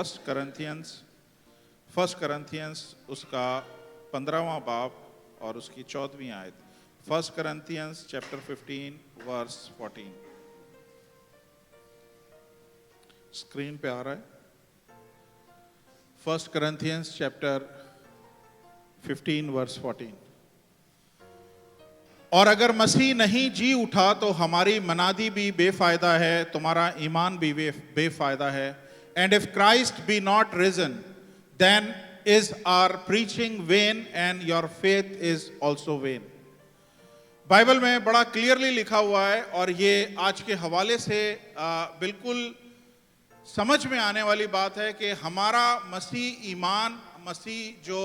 First करंथियंस उसका 15वां बाब और उसकी 14वीं आयत। First Corinthians chapter 15 verse 14 screen पे आ रहा है। First Corinthians chapter 15 verse 14। और अगर मसीह नहीं जी उठा तो हमारी मनादी भी बेफायदा है, तुम्हारा ईमान भी बेफायदा है। And if Christ be not risen then is our preaching vain and your faith is also vain. Bible में बड़ा क्लियरली लिखा हुआ है और ये आज के हवाले से बिल्कुल समझ में आने वाली बात है कि हमारा मसीह ईमान, मसीह जो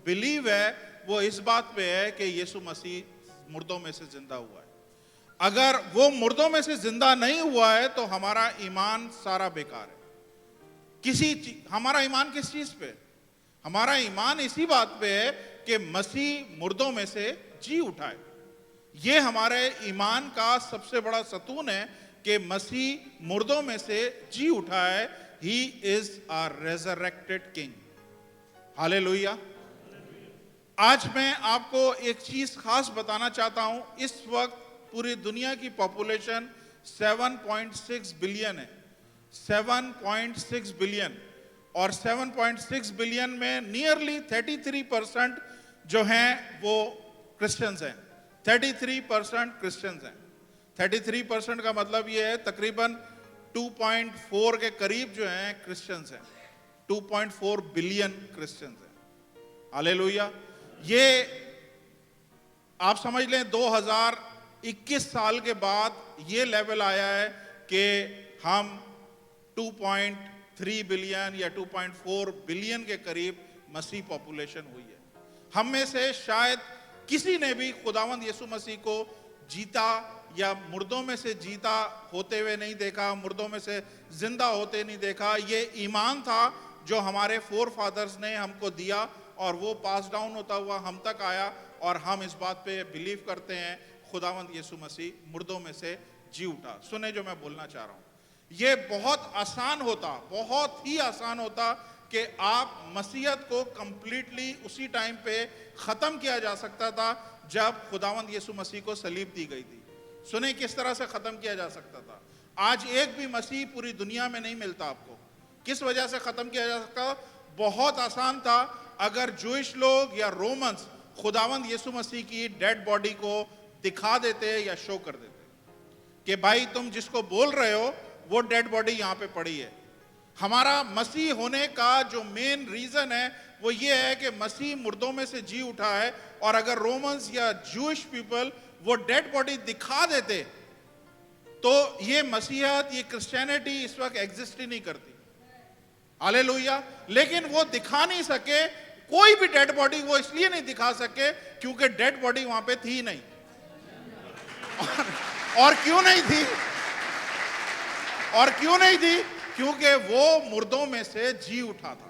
बिलीव है वो इस बात पे है कि यीशु मसीह मुर्दों में से जिंदा हुआ है। अगर वो मुर्दों में से जिंदा नहीं हुआ है तो हमारा ईमान सारा बेकार है। हमारा ईमान किस चीज पे? हमारा ईमान इसी बात पे है कि मसीह मुर्दों में से जी उठा है। ये हमारे ईमान का सबसे बड़ा सतून है कि मसीह मुर्दों में से जी उठा है। He is a resurrected king. Hallelujah. आज मैं आपको एक चीज खास बताना चाहता हूं। इस वक्त पूरी दुनिया की पॉपुलेशन 7.6 बिलियन है। 7.6 बिलियन और 7.6 बिलियन में नियरली 33% जो हैं वो क्रिश्चियंस हैं। 33% क्रिश्चियंस हैं। 33% का मतलब ये है तकरीबन 2.4 के करीब जो हैं क्रिश्चियंस हैं। 2.4 बिलियन क्रिश्चियंस हैं। हालेलुया। ये आप समझ लें 2021 साल के बाद ये लेवल आया है कि हम 2.3 बिलियन या 2.4 बिलियन के करीब मसीह पॉपुलेशन हुई है। हम में से शायद किसी ने भी खुदावंद यीशु मसीह को जीता या मुर्दों में से जीता होते हुए नहीं देखा, मुर्दों में से जिंदा होते नहीं देखा। ये ईमान था जो हमारे फोर फादर्स ने हमको दिया और वो पास डाउन होता हुआ हम तक आया और हम इस बात पे बिलीव करते हैं खुदावंद यीशु मसीह मुर्दों में से जी उठा। सुने जो मैं बोलना चाह रहा हूं। ये बहुत आसान होता, बहुत ही आसान होता कि आप मसीहत को कंप्लीटली उसी टाइम पे खत्म किया जा सकता था जब खुदावंद यीशु मसीह को सलीब दी गई थी। सुने किस तरह से खत्म किया जा सकता था। आज एक भी मसीह पूरी दुनिया में नहीं मिलता आपको। किस वजह से खत्म किया जा सकता? बहुत आसान था। अगर जूइश लोग या रोमन्स खुदावंद यीशु मसीह की डेड बॉडी को दिखा देते या शो कर देते कि भाई तुम जिसको बोल रहे हो वो डेड बॉडी यहां पे पड़ी है। हमारा मसीह होने का जो मेन रीजन है वो ये है कि मसीह मुर्दों में से जी उठा है। और अगर रोमन्स या जूइश पीपल वो डेड बॉडी दिखा देते तो ये मसीहत, ये क्रिश्चियनिटी इस वक्त एग्जिस्ट ही नहीं करती। हालेलुया। लेकिन वो दिखा नहीं सके कोई भी डेड बॉडी, वो इसलिए नहीं दिखा सके क्योंकि डेड बॉडी वहां पे थी नहीं। और क्यों नहीं थी? और क्यों नहीं थी? क्योंकि वो मुर्दों में से जी उठा था।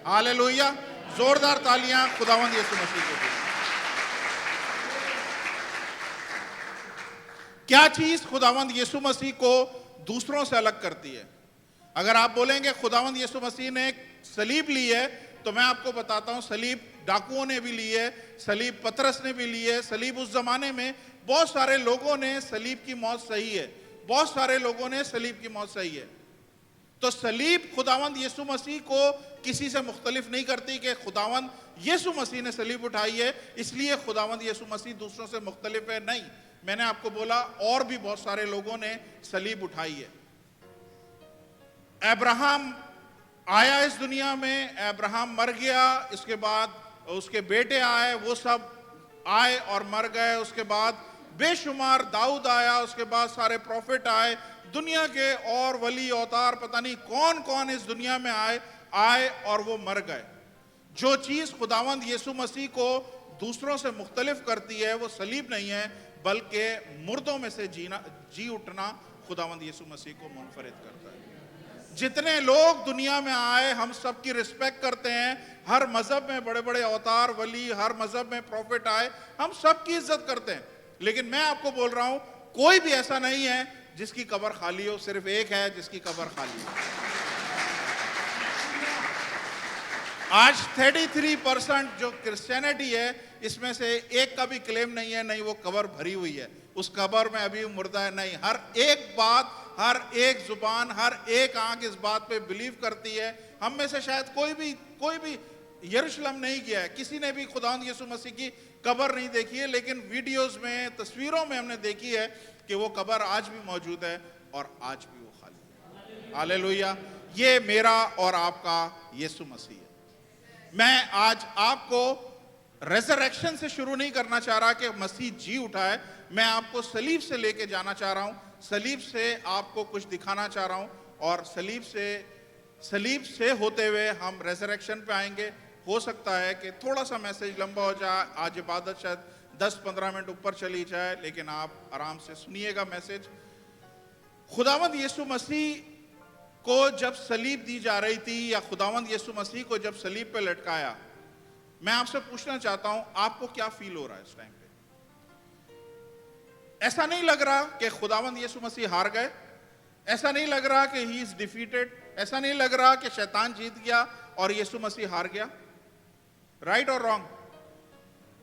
हालेलुया। जोरदार तालियां खुदावंद यीशु मसीह को दी। क्या चीज खुदावंद यीशु मसीह को दूसरों से अलग करती है? अगर आप बोलेंगे खुदावंद यीशु मसीह ने सलीब ली है तो मैं आपको बताता हूं सलीब डाकुओं ने भी ली है, सलीब पतरस ने भी ली है। सलीब उस जमाने में बहुत सारे लोगों ने सलीब की मौत सही है, बहुत सारे लोगों ने सलीब की मौत सही है। तो सलीब खुदावंद यीशु मसीह को किसी से मुख्तलिफ नहीं करती कि खुदावंद यीशु मसीह ने सलीब उठाई है इसलिए खुदावंद यीशु मसीह दूसरों से मुख्तलिफ है। नहीं, मैंने आपको बोला और भी बहुत सारे लोगों ने सलीब उठाई है। अब्राहम आया इस दुनिया में, अब्राहम मर गया, इसके बाद उसके बेटे आए, वो सब आए और मर गए। उसके बाद बेशुमार दाऊद आया, उसके बाद सारे प्रॉफिट आए, दुनिया के और वली अवतार पता नहीं कौन कौन इस दुनिया में आए और वो मर गए। जो चीज खुदावंद यीशु मसीह को दूसरों से मुख्तलिफ करती है वो सलीब नहीं है बल्कि मुर्दों में से जी उठना खुदावंद यीशु मसीह को मुनफरिद करता है। जितने लोग दुनिया में आए हम सबकी रिस्पेक्ट करते हैं। हर मजहब में बड़े बड़े अवतार वली, हर मजहब में प्रॉफिट आए, हम सबकी इज्जत करते हैं। लेकिन मैं आपको बोल रहा हूं कोई भी ऐसा नहीं है जिसकी कब्र खाली हो। सिर्फ एक है जिसकी कब्र खाली है। आज 33% जो क्रिश्चियनिटी है, इसमें से एक का भी क्लेम नहीं है, नहीं वो कब्र भरी हुई है, उस कब्र में अभी मुर्दा है। नहीं, हर एक बात, हर एक जुबान, हर एक आंख इस बात पे बिलीव करती है। हम में से शायद कोई भी यरूशलेम नहीं गया है, किसी ने भी खुदावंद यीशु मसीह की कब्र नहीं देखी है, लेकिन वीडियोस में, तस्वीरों में हमने देखी है कि वो कब्र आज भी मौजूद है और आज भी वो खाली है। हालेलुया। ये मेरा और आपका यीशु मसीह है। मैं आज आपको रेजरेक्शन से शुरू नहीं करना चाह रहा कि मसीह जी उठा है, मैं आपको सलीब से लेके जाना चाह रहा हूं, सलीब से आपको कुछ दिखाना चाह रहा हूं, और सलीब से होते हुए हम रेजरेक्शन पे आएंगे। हो सकता है कि थोड़ा सा मैसेज लंबा हो जाए, आज इबादत शायद 10-15 मिनट ऊपर चली जाए, लेकिन आप आराम से सुनिएगा मैसेज। खुदावंद यीशु मसीह को जब सलीब दी जा रही थी, या खुदावंद यीशु मसीह को जब सलीब पे लटकाया, मैं आपसे पूछना चाहता हूं, आपको क्या फील हो रहा है इस टाइम पे? ऐसा नहीं लग रहा कि खुदावंद यीशु मसीह हार गए? ऐसा नहीं लग रहा कि ही इज डिफीटेड? ऐसा नहीं लग रहा कि शैतान जीत गया और यीशु मसीह हार गया? राइट और रॉन्ग?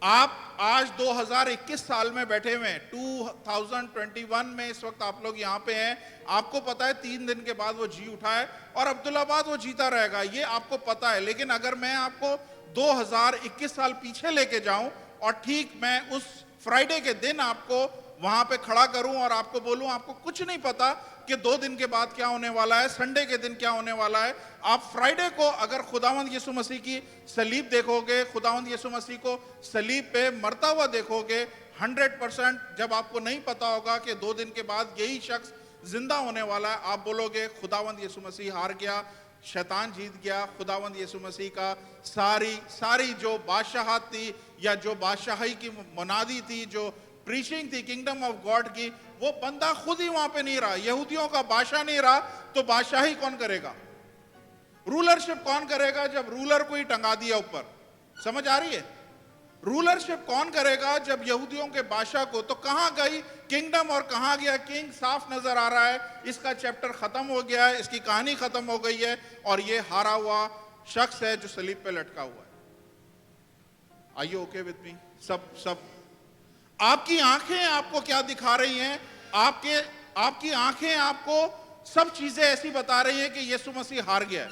आप आज 2021 साल में बैठे हुए हैं, 2021 में इस वक्त आप लोग यहां पे हैं। आपको पता है 3 दिन के बाद वो जी उठा है और अब्दुल्लाबाद वो जीता रहेगा, ये आपको पता है। लेकिन अगर मैं आपको 2021 साल पीछे लेके जाऊं और ठीक मैं उस फ्राइडे के दिन आपको वहां पे खड़ा करूं और आपको बोलूं आपको कुछ नहीं पता कि 2 दिन के बाद क्या होने वाला है, संडे के दिन क्या होने वाला है, आप फ्राइडे को अगर खुदावंद यीशु मसीह की सलीब देखोगे, खुदावंद यीशु मसीह को सलीब पे मरता हुआ देखोगे, 100% जब आपको नहीं पता होगा कि 2 दिन के बाद यही शख्स जिंदा होने वाला है, आप बोलोगे खुदावंद यीशु मसीह हार गया, शैतान जीत गया। खुदावंद यीशु मसीह का सारी जो बादशाहत थी, या जो बादशाही की मुनादी थी, जो प्रीचिंग थी किंगडम ऑफ गॉड की, वो बंदा खुद ही वहां पे नहीं रहा, यहूदियों का बादशाह नहीं रहा, तो बादशाही कौन करेगा? रूलरशिप कौन करेगा जब रूलर को ही टंगा दिया ऊपर? समझ आ रही है? रूलरशिप कौन करेगा जब यहूदियों के बादशाह को? तो कहां गई किंगडम और कहां गया किंग? साफ नजर आ रहा है, इसका चैप्टर खत्म हो गया है, इसकी कहानी खत्म हो गई है, और ये हारा हुआ शख्स है जो सलीब पे लटका हुआ है। Are you okay with me? सब आपकी आंखें आपको क्या दिखा रही हैं? आपकी आंखें आपको सब चीजें ऐसी बता रही हैं कि यीशु मसीह हार गया है।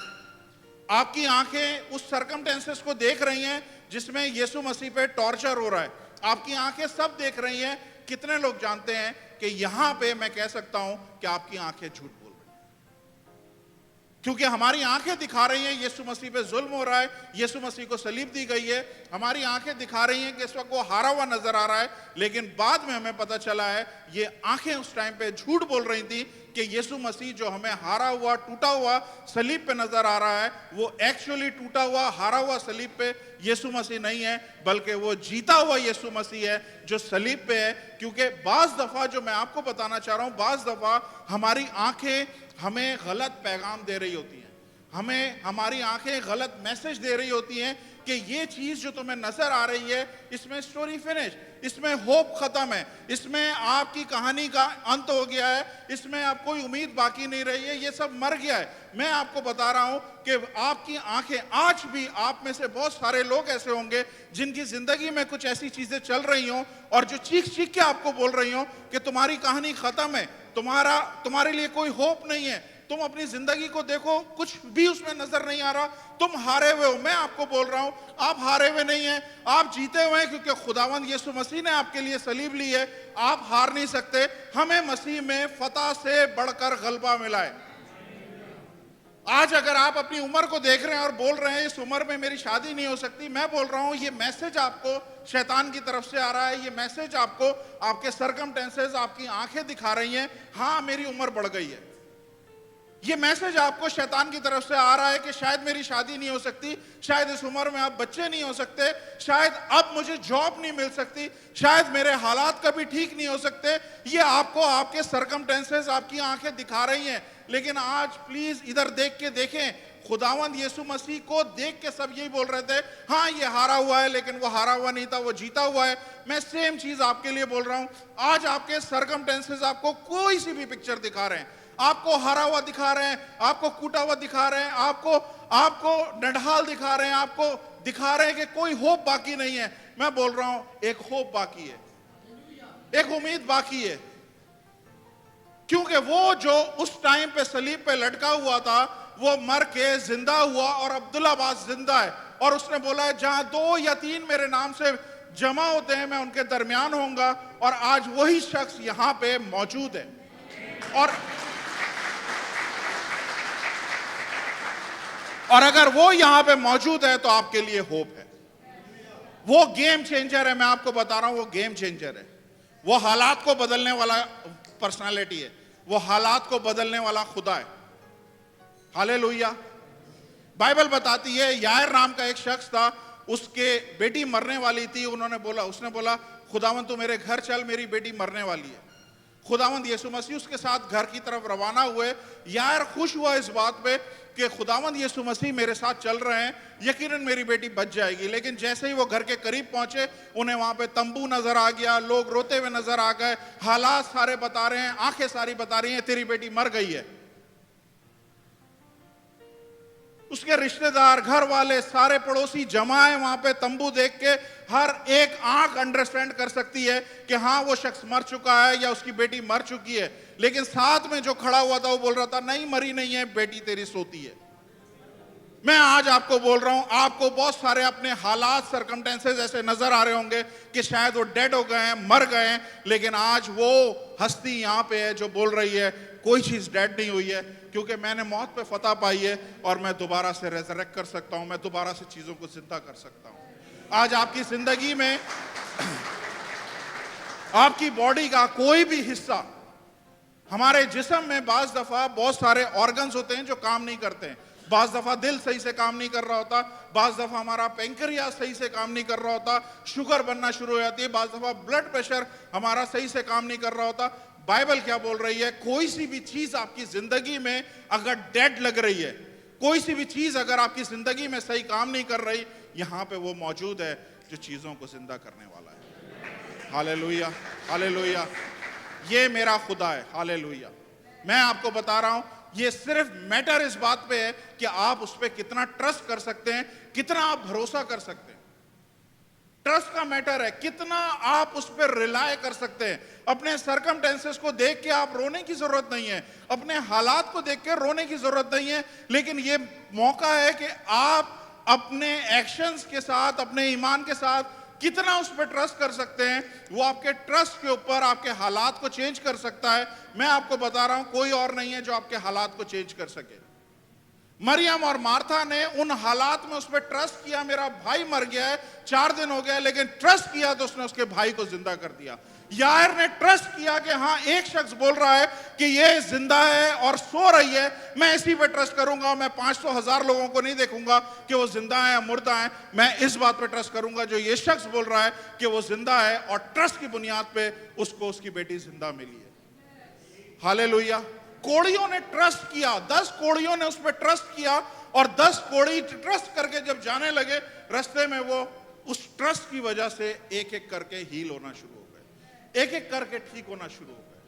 आपकी आंखें उस सर्कमटेंसेस को देख रही हैं जिसमें यीशु मसीह पे टॉर्चर हो रहा है। आपकी आंखें सब देख रही हैं। कितने लोग जानते हैं कि यहां पे मैं कह सकता हूं कि आपकी आंखें झूठ बोल रही हैं, क्योंकि हमारी आंखें दिखा रही हैं यीशु मसीह पे जुल्म हो रहा है, यीशु मसीह को सलीब दी गई है। हमारी आंखें दिखा रही हैं कि इस वक्त वो हारा हुआ नजर आ रहा है, लेकिन बाद में हमें पता चला है ये आंखें उस टाइम पे झूठ बोल रही थी कि यीशु मसीह जो हमें हारा हुआ, टूटा हुआ सलीब पे नजर आ रहा है, वो एक्चुअली टूटा हुआ, हारा हुआ सलीब पे यीशु मसीह नहीं है, बल्कि वो जीता हुआ यीशु मसीह है जो सलीब पे है। क्योंकि बाज दफा, जो मैं आपको बताना चाह रहा हूं, बाज दफा हमारी आंखें हमें गलत पैगाम दे रही होती हैं, हमारी आंखें गलत मैसेज दे रही होती हैं कि ये चीज जो तुम्हें नजर आ रही है, इसमें स्टोरी फिनिश, इसमें होप खत्म है, इसमें आपकी कहानी का अंत हो गया है, इसमें अब कोई उम्मीद बाकी नहीं रही है, ये सब मर गया है। मैं आपको बता रहा हूं कि आपकी आंखें, आज भी आप में से बहुत सारे लोग ऐसे होंगे जिनकी जिंदगी में कुछ ऐसी चीजें चल रही हों और जो चीख चीख के आपको बोल रही हों कि तुम्हारी कहानी खत्म है, तुम्हारे लिए कोई होप नहीं है, तुम अपनी जिंदगी को देखो, कुछ भी उसमें नजर नहीं आ रहा, तुम हारे हुए हो। मैं आपको बोल रहा हूं, आप हारे हुए नहीं हैं, आप जीते हुए हैं, क्योंकि खुदावंद यीशु मसीह ने आपके लिए सलीब ली है। आप हार नहीं सकते। हमें मसीह में फतह से बढ़कर गलबा मिला है। आज अगर आप अपनी उम्र को देख रहे हैं और बोल रहे हैं इस उम्र में मेरी शादी नहीं हो सकती, मैं बोल रहा हूं ये मैसेज आपको शैतान की तरफ से आ रहा है, ये मैसेज आपको आपके सर्कमटेंसेस, आपकी आंखें दिखा रही हैं, हाँ मेरी उम्र बढ़ गई है। ये मैसेज आपको शैतान की तरफ से आ रहा है कि शायद मेरी शादी नहीं हो सकती, शायद इस उम्र में अब बच्चे नहीं हो सकते, शायद अब मुझे जॉब नहीं मिल सकती, शायद मेरे हालात कभी ठीक नहीं हो सकते। ये आपको आपके सर्कमटेंसेस, आपकी आंखें दिखा रही हैं। लेकिन आज प्लीज इधर देख के देखें, खुदावंद यीशु मसीह को देख के सब यही बोल रहे थे, हाँ ये हारा हुआ है, लेकिन वो हारा हुआ नहीं था, वो जीता हुआ है। मैं सेम चीज आपके लिए बोल रहा हूं। आज आपके सर्कमटेंसेस आपको कोई सी भी पिक्चर दिखा रहे हैं, आपको हारा हुआ दिखा रहे हैं, आपको कूटा हुआ दिखा रहे हैं, आपको आपको नढाल दिखा रहे हैं, आपको दिखा रहे हैं कि कोई होप बाकी नहीं है। मैं बोल रहा हूं एक होप बाकी है, एक उम्मीद बाकी है। क्योंकि वो जो उस टाइम पे सलीब पे लटका हुआ था, वो मर के जिंदा हुआ और अब्दुल्ला अब्बास जिंदा है। और उसने बोला है जहां 2 या 3 मेरे नाम से जमा होते हैं, मैं उनके दरमियान होऊंगा। और आज वही शख्स यहां पे मौजूद है। और अगर वो यहां पे मौजूद है तो आपके लिए होप है। वो गेम चेंजर है। मैं आपको बता रहा हूं, वो गेम चेंजर है। वो हालात को बदलने वाला पर्सनालिटी है। वो हालात को बदलने वाला खुदा है। हालेलुया। बाइबल बताती है यायर नाम का एक शख्स था, उसके बेटी मरने वाली थी। उसने बोला खुदावंद तू मेरे घर चल, मेरी बेटी मरने वाली है। खुदावंद यीशु मसीह उसके साथ घर की तरफ रवाना हुए। यायर खुश हुआ इस बात पे कि खुदावंद यीशु मसीह मेरे साथ चल रहे हैं, यकीनन मेरी बेटी बच जाएगी। लेकिन जैसे ही वो घर के करीब पहुंचे, उन्हें वहां पे तंबू नजर आ गया, लोग रोते हुए नजर आ गए, हालात सारे बता रहे हैं, आंखें सारी बता रही हैं तेरी बेटी मर गई है। उसके रिश्तेदार, घर वाले, सारे पड़ोसी जमा है वहां पे। तंबू देख के हर एक आंख अंडरस्टैंड कर सकती है कि हाँ वो शख्स मर चुका है या उसकी बेटी मर चुकी है। लेकिन साथ में जो खड़ा हुआ था वो बोल रहा था नहीं मरी नहीं है, बेटी तेरी सोती है। मैं आज आपको बोल रहा हूं, आपको बहुत सारे अपने हालात, सर्कमस्टेंसेस ऐसे नजर आ रहे होंगे कि शायद वो डेड हो गए हैं, मर गए हैं। लेकिन आज वो हस्ती यहां पे है जो बोल रही है कोई चीज डेड नहीं हुई है, क्योंकि मैंने मौत पे फतह पाई है और मैं दोबारा से रेजरेक्ट कर सकता हूं, मैं दोबारा से चीजों को जिंदा कर सकता हूं। आज आपकी जिंदगी में आपकी बॉडी का कोई भी हिस्सा, हमारे जिस्म में बाज दफा बहुत सारे ऑर्गन्स होते हैं जो काम नहीं करते हैं। बाज दफा दिल सही से काम नहीं कर रहा होता, बाज दफा हमारा पेंक्रियास सही से काम नहीं कर रहा होता, शुगर बनना शुरू हो जाती है, बाज दफा ब्लड प्रेशर हमारा सही से काम नहीं कर रहा होता। बाइबल क्या बोल रही है? कोई सी भी चीज आपकी जिंदगी में अगर डेड लग रही है, कोई सी भी चीज अगर आपकी जिंदगी में सही काम नहीं कर रही, यहां पे वो मौजूद है जो चीजों को जिंदा करने वाला है। Hallelujah, hallelujah. ये मेरा खुदा है। हालेलुया। मैं आपको बता रहा हूं, ये सिर्फ मैटर इस बात पे है कि आप उस पर कितना ट्रस्ट कर सकते हैं, कितना आप भरोसा कर सकते हैं। ट्रस्ट का मैटर है, कितना आप उस पर रिलाय कर सकते हैं। अपने सर्कमस्टेंसेस को देख के आप रोने की जरूरत नहीं है, अपने हालात को देख के रोने की जरूरत नहीं है। लेकिन ये मौका है कि आप अपने एक्शंस के साथ, अपने ईमान के साथ कितना उस पर ट्रस्ट कर सकते हैं। वो आपके ट्रस्ट के ऊपर आपके हालात को चेंज कर सकता है। मैं आपको बता रहा हूं, कोई और नहीं है जो आपके हालात को चेंज कर सके। मरियम और मार्था ने उन हालात में उस पर ट्रस्ट किया। मेरा भाई मर गया है, 4 दिन हो गया, लेकिन ट्रस्ट किया तो उसने उसके भाई को जिंदा कर दिया। यायर ने ट्रस्ट किया कि हाँ एक शख्स बोल रहा है कि ये जिंदा है और सो रही है, मैं इसी पे ट्रस्ट करूंगा। मैं 500,000 लोगों को नहीं देखूंगा कि वो जिंदा है या मुर्दा है, मैं इस बात पे ट्रस्ट करूंगा जो ये शख्स बोल रहा है कि वो जिंदा है। और ट्रस्ट की बुनियाद पे उसको उसकी बेटी जिंदा मिली है। हालेलुया। कोड़ियों ने ट्रस्ट किया, 10 कोड़ियों ने उस पर ट्रस्ट किया और 10 कोड़ी ट्रस्ट करके जब जाने लगे, रास्ते में वो उस ट्रस्ट की वजह से एक एक करके हील होना शुरू हो गए, एक एक करके ठीक होना शुरू हो गए।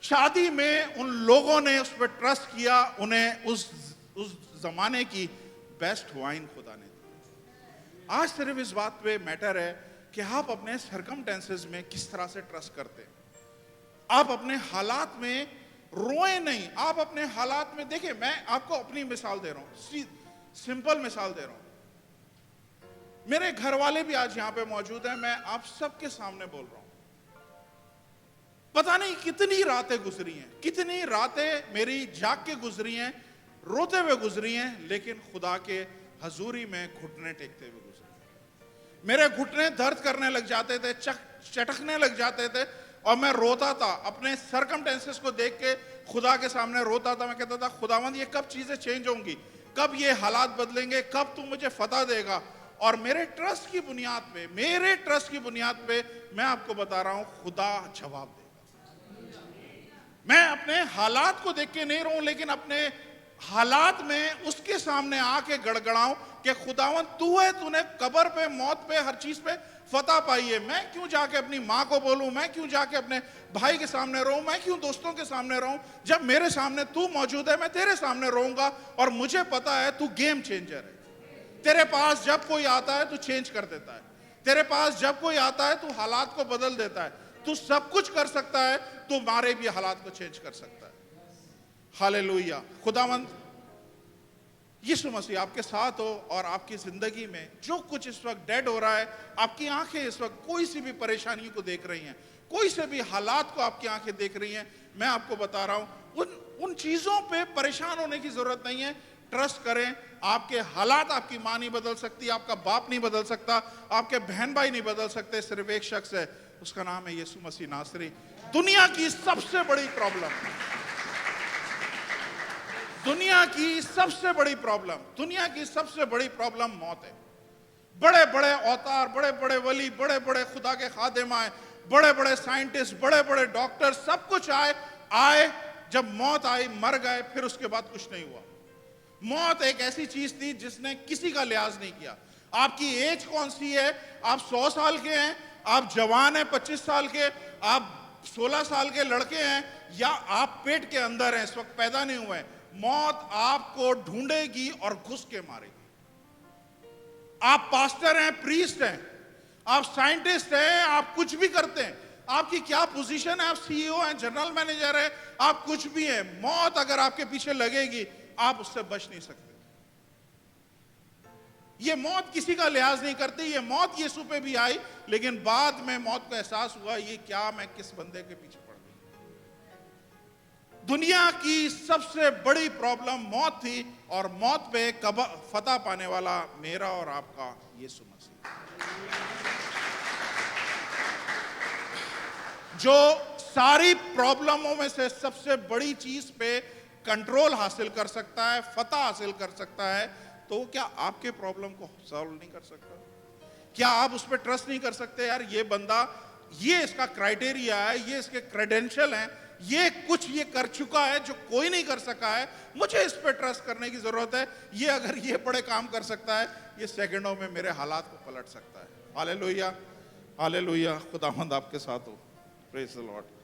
शादी में उन लोगों ने उस पर ट्रस्ट किया, उन्हें उस जमाने की बेस्ट वाइन खुदा ने दी। आज सिर्फ इस बात पे मैटर है कि आप अपने सर्कमस्टेंसेस में किस तरह से ट्रस्ट करते हैं। आप अपने हालात में रोए नहीं, आप अपने हालात में देखिए। मैं आपको अपनी मिसाल दे रहा हूं, सिंपल मिसाल दे रहा हूं। मेरे घर वाले भी आज यहां पे मौजूद हैं, मैं आप सबके सामने बोल रहा हूं। पता नहीं कितनी रातें गुजरी हैं, कितनी रातें मेरी जाग के गुजरी हैं, रोते हुए गुजरी हैं, लेकिन खुदा के हजूरी में घुटने टेकते हुए गुजरी। मेरे घुटने दर्द करने लग जाते थे, चटकने लग जाते थे और मैं रोता था। अपने सर्कमस्टेंसेस को देख के खुदा के सामने रोता था। मैं कहता था खुदावंद ये कब चीजें चेंज होंगी, कब ये हालात बदलेंगे, कब तू मुझे फतह देगा। और मेरे ट्रस्ट की बुनियाद पे, मेरे ट्रस्ट की बुनियाद पे मैं आपको बता रहा हूं खुदा जवाब देगा। मैं अपने हालात को देख के नहीं रहूं, लेकिन अपने हालात में उसके सामने आके गड़गड़ाऊं कि खुदावंद तू है, तूने कब्र पे, मौत पे, हर चीज पे फतह पाइए। मैं क्यों जाके अपनी माँ को बोलूं, मैं क्यों जाके अपने भाई के सामने रहूं, मैं क्यों दोस्तों के सामने रहूं, जब मेरे सामने तू मौजूद है। मैं तेरे सामने रहूंगा और मुझे पता है तू गेम चेंजर है। तेरे पास जब कोई आता है तू चेंज कर देता है। तेरे पास जब कोई आता है तू हालात को बदल देता है। तू सब कुछ कर सकता है, तू हमारे भी हालात को चेंज कर सकता है। हालेलुया। खुदावंद यीशु मसीह आपके साथ हो और आपकी जिंदगी में जो कुछ इस वक्त डेड हो रहा है, आपकी आंखें इस वक्त कोई सी भी परेशानी को देख रही हैं, कोई से भी हालात को आपकी आंखें देख रही हैं, मैं आपको बता रहा हूं उन चीजों पे परेशान होने की जरूरत नहीं है। ट्रस्ट करें, आपके हालात आपकी मां नहीं बदल सकती, आपका बाप नहीं बदल सकता, आपके बहन भाई नहीं बदल सकते। सिर्फ एक शख्स है, उसका नाम है यीशु मसीह नासरी। दुनिया की सबसे बड़ी प्रॉब्लम, दुनिया की सबसे बड़ी प्रॉब्लम, दुनिया की सबसे बड़ी प्रॉब्लम मौत है। बड़े बड़े अवतार, बड़े बड़े वली, बड़े बड़े खुदा के खादिम आए, बड़े बड़े साइंटिस्ट, बड़े बड़े डॉक्टर, सब कुछ आए, जब मौत आई मर गए, फिर उसके बाद कुछ नहीं हुआ। मौत एक ऐसी चीज थी जिसने किसी का लिहाज नहीं किया। आपकी एज कौन सी है, आप 100 साल के हैं, आप जवान हैं 25 साल के, आप 16 साल के लड़के हैं, या आप पेट के अंदर हैं, इस वक्त पैदा नहीं हुए हैं, मौत आपको ढूंढेगी और घुस के मारेगी। आप पास्टर हैं, प्रीस्ट हैं, आप साइंटिस्ट हैं, आप कुछ भी करते हैं, आपकी क्या पोजीशन है, आप सीईओ हैं, जनरल मैनेजर हैं, आप कुछ भी हैं, मौत अगर आपके पीछे लगेगी आप उससे बच नहीं सकते। ये मौत किसी का लिहाज नहीं करती। ये मौत यीशु पे भी आई, लेकिन बाद में मौत को एहसास हुआ, ये क्या मैं किस बंदे के पीछे पड़ गई। दुनिया की सबसे बड़ी प्रॉब्लम मौत थी, और मौत पे फतह पाने वाला मेरा और आपका यीशु मसीह, जो सारी प्रॉब्लमों में से सबसे बड़ी चीज पे कंट्रोल हासिल कर सकता है, फतह हासिल कर सकता है। तो क्या आपके प्रॉब्लम को सॉल्व नहीं कर सकता? क्या आप उस पर ट्रस्ट नहीं कर सकते? यार ये बंदा, ये इसका क्राइटेरिया है, ये इसके क्रेडेंशियल हैं, ये कुछ ये कर चुका है जो कोई नहीं कर सका है, मुझे इस पर ट्रस्ट करने की जरूरत है। ये अगर ये बड़े काम कर सकता है, ये सेकंडों में मेरे हालात को पलट सकता है। Hallelujah, hallelujah. खुदावंद आपके साथ हो। Praise the Lord.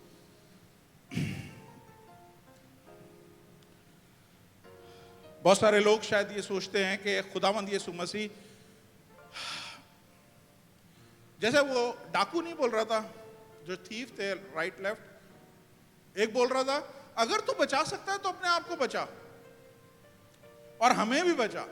बहुत सारे लोग शायद ये सोचते हैं कि खुदावंद यीशु मसीह, जैसे वो डाकू नहीं बोल रहा था, जो थीफ थे राइट लेफ्ट, एक बोल रहा था अगर तू बचा सकता है तो अपने आप को बचा और हमें भी बचा।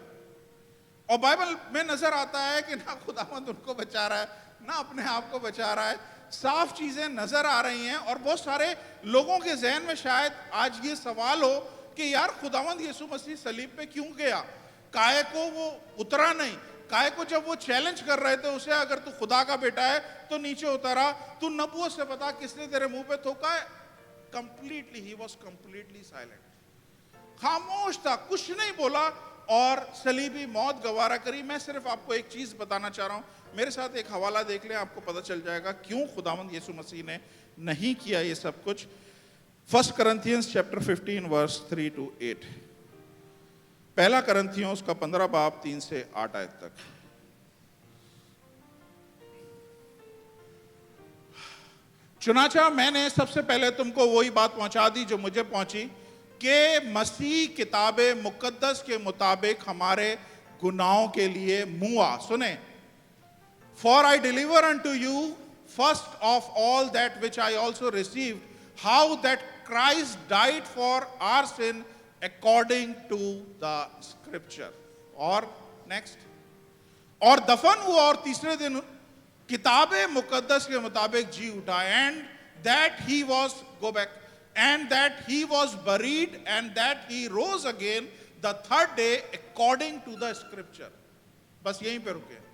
और बाइबल में नजर आता है कि ना खुदावंद उनको बचा रहा है, ना अपने आप को बचा रहा है। साफ चीजें नजर आ रही हैं, और बहुत सारे लोगों के जहन में शायद आज ये सवाल हो कि यार खुदावंद यीशु मसीह सलीब पे क्यों गया? काहे को वो उतरा नहीं? काहे को जब वो चैलेंज कर रहे थे उसे, अगर तू खुदा का बेटा है तो नीचे उतरा, तू नबूवत से बता किसने तेरे मुंह पे थूका है? Completely he was completely silent, खामोश था, कुछ नहीं बोला और सलीबी मौत गवारा करी। मैं सिर्फ आपको एक चीज बताना चाह रहा हूं, मेरे साथ एक हवाला देख लें, आपको पता चल जाएगा क्यों खुदावंद यीशु मसीह ने नहीं किया ये सब कुछ। 1 Corinthians chapter 15 verse 3 to 8, पहला करंथियों उसका 15 बाब 3 से 8 आयत तक। चुनाचा मैंने सबसे पहले तुमको वही बात पहुंचा दी जो मुझे पहुंची, कि मसीह किताबे मुकद्दस के मुताबिक हमारे गुनाहों के लिए मुआ। सुने, For I deliver unto you first of all that which I also received, how that Christ died for our sin according to the scripture. और next, और दफन हुआ और तीसरे दिन किताबे मुकद्दस के मुताबिक जी उठा, and that he was, go back, and that he was buried, and that he rose again the third day according to the scripture. बस यहीं पे रुके।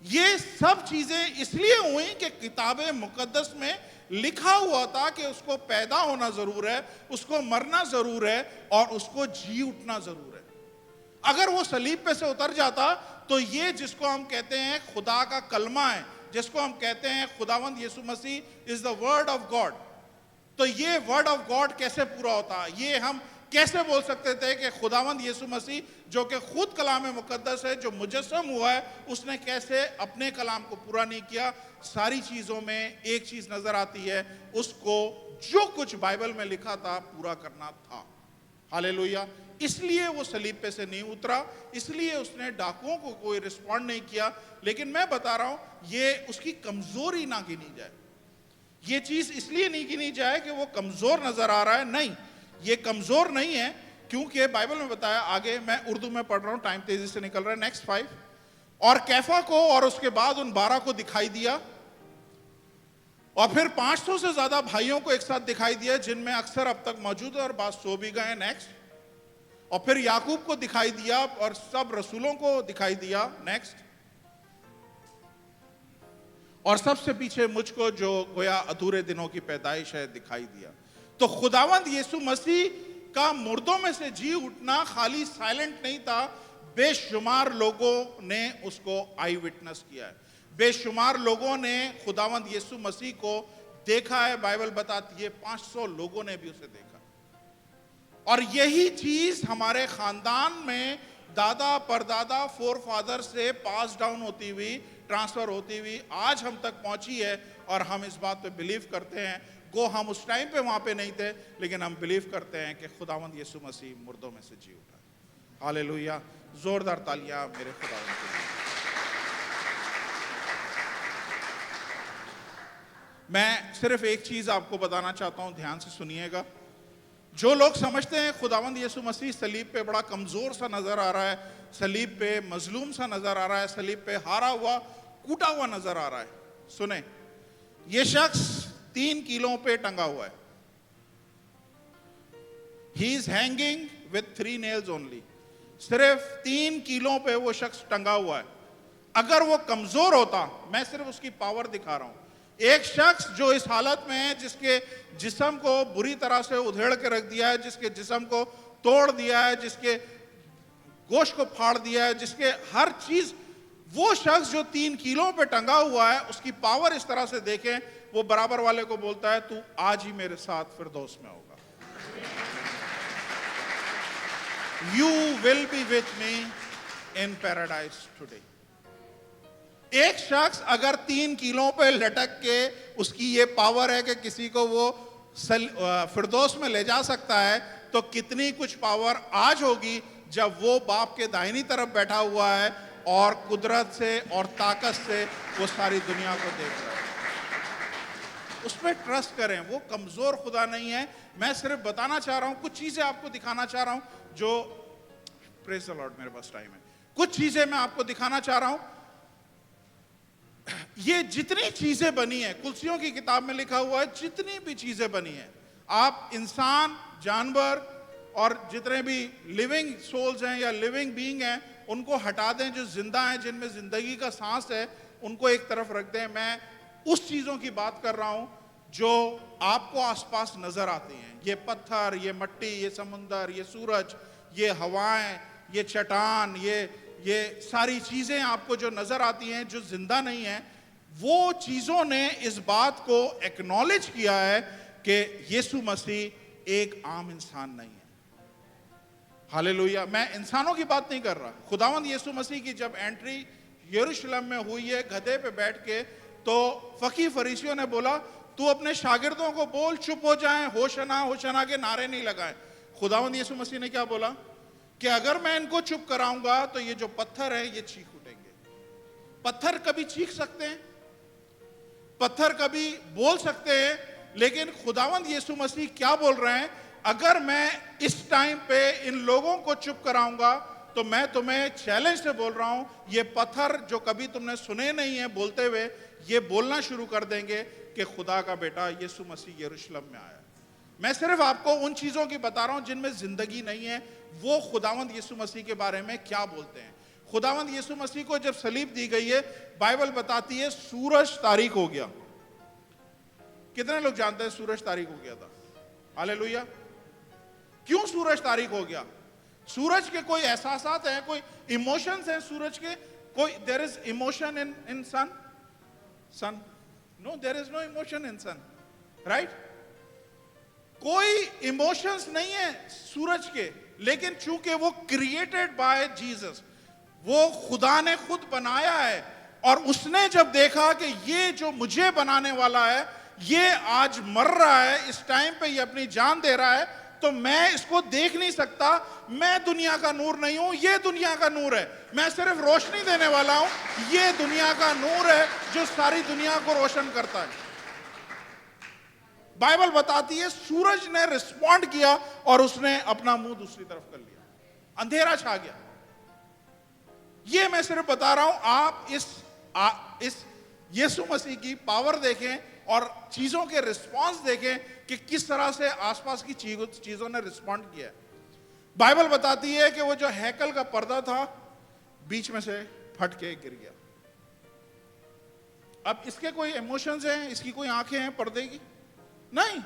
ये सब चीजें इसलिए हुई कि किताबे मुकद्दस में लिखा हुआ था कि उसको पैदा होना जरूर है, उसको मरना जरूर है, और उसको जी उठना जरूर है। अगर वो सलीब पे से उतर जाता तो ये जिसको हम कहते हैं खुदा का कलमा है, जिसको हम कहते हैं खुदावंद Yeshu Masih is the word of God, तो ये वर्ड ऑफ गॉड कैसे पूरा होता? ये हम कैसे बोल सकते थे कि खुदावंद यीशु मसीह जो कि खुद कलाम मुकद्दस है, जो मुजस्सम हुआ है, उसने कैसे अपने कलाम को पूरा नहीं किया? सारी चीजों में एक चीज नजर आती है, उसको जो कुछ बाइबल में लिखा था पूरा करना था। हालेलुया। इसलिए वो सलीब पे से नहीं उतरा, इसलिए उसने डाकुओं को कोई रिस्पॉन्ड नहीं किया। लेकिन मैं बता रहा हूं, ये उसकी कमजोरी ना गिनी जाए। ये चीज इसलिए नहीं गिनी जाए कि वो कमजोर नजर आ रहा है, नहीं, ये कमजोर नहीं है, क्योंकि बाइबल में बताया आगे, मैं उर्दू में पढ़ रहा हूं, टाइम तेजी से निकल रहा है। नेक्स्ट 5। और कैफा को और उसके बाद उन 12 को दिखाई दिया, और फिर 500 से ज्यादा भाइयों को एक साथ दिखाई दिया, जिनमें अक्सर अब तक मौजूद है और बात सो भी गए। नेक्स्ट। और फिर याकूब को दिखाई दिया और सब रसूलों को दिखाई दिया। नेक्स्ट। और सबसे पीछे मुझको, जो गोया अधूरे दिनों की पैदाइश है, दिखाई दिया। तो खुदावंद यीशु मसीह का मुर्दों में से जी उठना खाली साइलेंट नहीं था, बेशुमार लोगों ने उसको आई विटनेस किया है। बेशुमार लोगों ने खुदावंद यीशु मसीह को देखा है। बाइबल बताती है 500 लोगों ने भी उसे देखा। और यही चीज हमारे खानदान में दादा परदादा फोर फादर से पास डाउन होती हुई, ट्रांसफर होती हुई आज हम तक पहुंची है। और हम इस बात पे बिलीव करते हैं, गो हम उस टाइम पे वहां पे नहीं थे, लेकिन हम बिलीव करते हैं कि खुदावंद यीशु मसीह मुर्दों में से जी उठा। हालेलुया। जोरदार तालियां मेरे खुदावंद के लिए। मैं सिर्फ एक चीज आपको बताना चाहता हूं, ध्यान से सुनिएगा। जो लोग समझते हैं खुदावंद यीशु मसीह सलीब पे बड़ा कमजोर सा नजर आ रहा है, सलीब पे मजलूम सा नजर आ रहा है, सलीब पे हारा हुआ, कूटा हुआ नजर आ रहा है, सुने, ये शख्स 3 कीलों पे टंगा हुआ है। He is hanging with 3 nails only. सिर्फ 3 कीलों पे वो शख्स टंगा हुआ है। अगर वो कमजोर होता, मैं सिर्फ उसकी पावर दिखा रहा हूं। एक शख्स जो इस हालत में है, जिसके जिस्म को बुरी तरह से उधेड़ के रख दिया है, जिसके जिस्म को तोड़ दिया है, जिसके गोश्त को फाड़ दिया है, जिसके हर चीज, वो शख्स जो 3 कीलों पे टंगा हुआ है, उसकी पावर इस तरह से देखें, वो बराबर वाले को बोलता है, तू आज ही मेरे साथ फिरदौस में होगा। You will be with me in paradise today. एक शख्स अगर 3 कीलों पे लटक के, उसकी ये पावर है कि किसी को वो फिरदौस में ले जा सकता है, तो कितनी कुछ पावर आज होगी जब वो बाप के दाहिनी तरफ बैठा हुआ है और कुदरत से और ताकत से वो सारी दुनिया को देख रहा है। उस पर ट्रस्ट करें, वो कमजोर खुदा नहीं है। मैं सिर्फ बताना चाह रहा हूं, कुछ चीजें आपको दिखाना चाह रहा हूं, जो प्रेज द लॉर्ड, मेरे पास टाइम है, कुछ चीजें मैं आपको दिखाना चाह रहा हूं। ये जितनी चीजें बनी है, कुलसियों की किताब में लिखा हुआ है, जितनी भी चीजें बनी है, आप इंसान, जानवर और जितने भी लिविंग सोल्स हैं या लिविंग बीइंग हैं, उनको हटा दें। जो जिंदा हैं, जिनमें जिंदगी का सांस है, उनको एक तरफ रख दें। मैं उस चीजों की बात कर रहा हूं जो आपको आसपास नजर आती हैं। ये पत्थर, ये मट्टी, ये समुंदर, ये सूरज, ये हवाएं, ये चट्टान, ये सारी चीजें आपको जो नजर आती हैं, जो जिंदा नहीं है, वो चीजों ने इस बात को एक्नॉलेज किया है कि यीशु मसीह एक आम इंसान नहीं है। हालेलुया। मैं इंसानों की बात नहीं कर रहा। खुदावंद यीशु मसीह की जब एंट्री यरूशलेम में हुई है गधे पे बैठ के, तो फकीह फरीसियों ने बोला, तू अपने शागिर्दों को बोल चुप हो जाएं, होशना होशना के नारे नहीं लगाएं। खुदावंद यीशु मसीह ने क्या बोला कि अगर मैं इनको चुप कराऊंगा तो ये जो पत्थर है ये चीख उठेंगे। पत्थर कभी चीख सकते हैं, पत्थर कभी बोल सकते हैं, लेकिन खुदावंद यीशु मसीह क्या बोल रहे हैं, अगर मैं इस टाइम पे इन लोगों को चुप कराऊंगा तो मैं तुम्हें चैलेंज से बोल रहा हूं, ये पत्थर जो कभी तुमने सुने नहीं है बोलते हुए, ये बोलना शुरू कर देंगे कि खुदा का बेटा यीशु मसीह यरूशलेम में आया। मैं सिर्फ आपको उन चीजों की बता रहा हूं जिनमें जिंदगी नहीं है, वो खुदावंद यीशु मसीह के बारे में क्या बोलते हैं। खुदावंद यीशु मसीह को जब सलीब दी गई है, बाइबल बताती है सूरज तारीक हो गया। कितने लोग जानते हैं सूरज तारीक हो गया था? हालेलुया। क्यों सूरज तारीक हो गया? सूरज के कोई एहसासात हैं, कोई इमोशंस हैं सूरज के? कोई there is emotion in sun? No, there is no emotion in sun, right? कोई इमोशंस नहीं है सूरज के, लेकिन चूंकि वो क्रिएटेड बाय जीसस, वो खुदा ने खुद बनाया है, और उसने जब देखा कि ये जो मुझे बनाने वाला है ये आज मर रहा है, इस टाइम पे ये अपनी जान दे रहा है, तो मैं इसको देख नहीं सकता। मैं दुनिया का नूर नहीं हूं, ये दुनिया का नूर है, मैं सिर्फ रोशनी देने वाला हूं। ये दुनिया का नूर है जो सारी दुनिया को रोशन करता है। बाइबल बताती है सूरज ने रिस्पॉन्ड किया और उसने अपना मुंह दूसरी तरफ कर लिया, अंधेरा छा गया। ये मैं सिर्फ बता रहा हूं, आप इस यीशु मसीह की पावर देखें और चीजों के रिस्पांस देखें कि किस तरह से आसपास की चीजों ने रिस्पॉन्ड किया। बाइबल बताती है कि वो जो हैकल का पर्दा था बीच में से फट के गिर गया। अब इसके कोई इमोशंस हैं, इसकी कोई आंखें हैं पर्दे की? नहीं,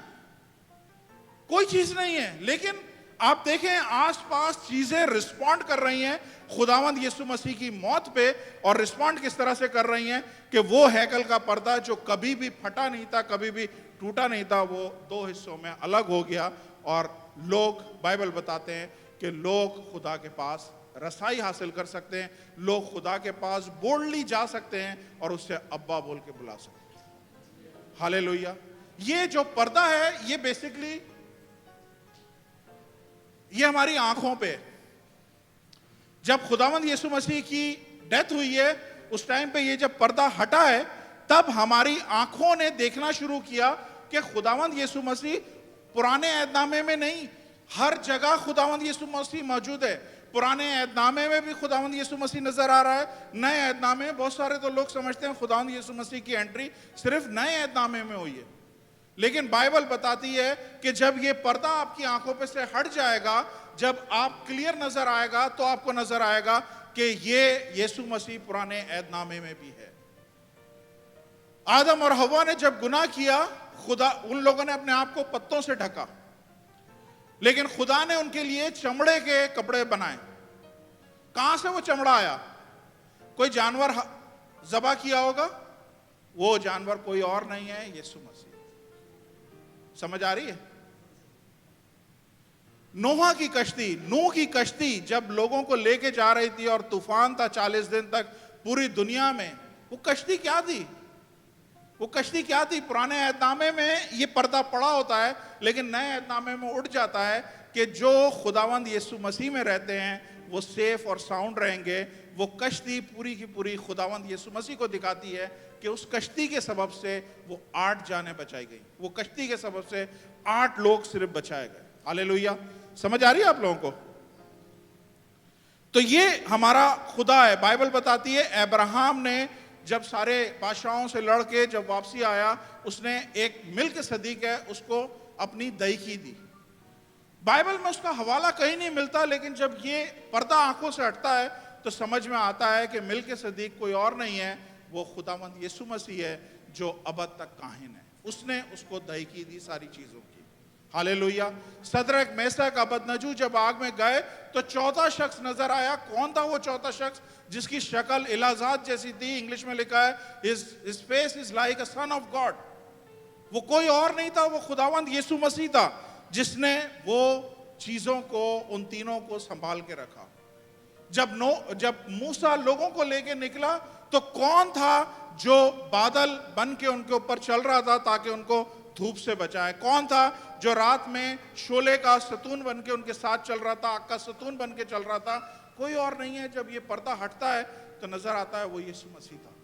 कोई चीज नहीं है। लेकिन आप देखें आसपास चीजें रिस्पॉन्ड कर रही हैं खुदावंद यीशु मसीह की मौत पे, और रिस्पॉन्ड किस तरह से कर रही हैं कि वो हैकल का पर्दा जो कभी भी फटा नहीं था, कभी भी टूटा नहीं था, वो दो हिस्सों में अलग हो गया। और लोग, बाइबल बताते हैं कि लोग खुदा के पास रसाई हासिल कर सकते हैं, लोग खुदा के पास बोल्डली जा सकते हैं और उससे अब्बा बोल के बुला सकते हैं। हालेलुया। ये जो पर्दा है ये बेसिकली ये हमारी आंखों पे, जब खुदावंद यीशु मसीह की डेथ हुई है उस टाइम पे ये जब पर्दा हटा है, तब हमारी आंखों ने देखना शुरू किया कि खुदावंद यीशु मसीह पुराने ऐदनामे में नहीं, हर जगह खुदावंद यीशु मसीह मौजूद है। पुराने ऐदनामे में भी खुदावंद यीशु मसीह नजर आ रहा है, नए ऐदनामे में बहुत सारे तो लोग समझते हैं खुदावंद यीशु मसीह की एंट्री सिर्फ नए ऐदनामे में हुई है, लेकिन बाइबल बताती है कि जब ये पर्दा आपकी आंखों पे से हट जाएगा, जब आप क्लियर नजर आएगा, तो आपको नजर आएगा कि ये यीशु मसीह पुराने ऐदनामे में भी है। आदम और हवा ने जब गुनाह किया, खुदा, उन लोगों ने अपने आप को पत्तों से ढका, लेकिन खुदा ने उनके लिए चमड़े के कपड़े बनाए। कहां से वो चमड़ा आया? कोई जानवर ज़बा किया होगा, वो जानवर कोई और नहीं है, यीशु मसीह। समझ आ रही है? नूह की कश्ती जब लोगों को लेके जा रही थी और तूफान था 40 दिन तक पूरी दुनिया में, वो कश्ती क्या थी? वो कश्ती क्या थी? पुराने ऐदनामे में ये पर्दा पड़ा होता है, लेकिन नए ऐदनामे में उठ जाता है कि जो खुदावंद यीशु मसीह में रहते हैं वो सेफ और साउंड रहेंगे। वो कश्ती पूरी की पूरी खुदावंद यीशु मसीह को दिखाती है कि उस कश्ती के सबब से वो 8 जानें बचाई गई, वो कश्ती के सबब से 8 लोग सिर्फ बचाए गए। हालेलुया। समझ आ रही है आप लोगों को? तो ये हमारा खुदा है। बाइबल बताती है अब्राहम ने जब सारे बादशाहों से लड़के जब वापसी आया, उसने एक मिल्क सदीक है उसको अपनी दईकी दी। बाइबल में उसका हवाला कहीं नहीं मिलता, लेकिन जब ये पर्दा आंखों से हटता है तो समझ में आता है कि मिल्क सदीक कोई और नहीं है, वो खुदावंद यीशु मसीह है जो अबद तक काहिन है। उसने उसको दईकी दी सारी चीजों की। हालेलुया। सदरक मेसक अबदनजू जब आग में गए तो चौथा शख्स नजर आया। कौन था वो चौथा शख्स? जिसकी शक्ल इलाजात जैसी थी। इंग्लिश में लिखा है his face is like a son of God। वो कोई और नहीं था, वो खुदावंद यीशु मसीह था जिसने वो चीजों को, उन तीनों को संभाल के रखा। जब मूसा लोगों को लेके निकला तो कौन था जो बादल बन के उनके ऊपर चल रहा था ताकि उनको धूप से बचाए? कौन था जो रात में शोले का सतून बन के उनके साथ चल रहा था, आग का सतून बन के चल रहा था? कोई और नहीं है। जब ये पर्दा हटता है तो नजर आता है वो यीशु मसीह था।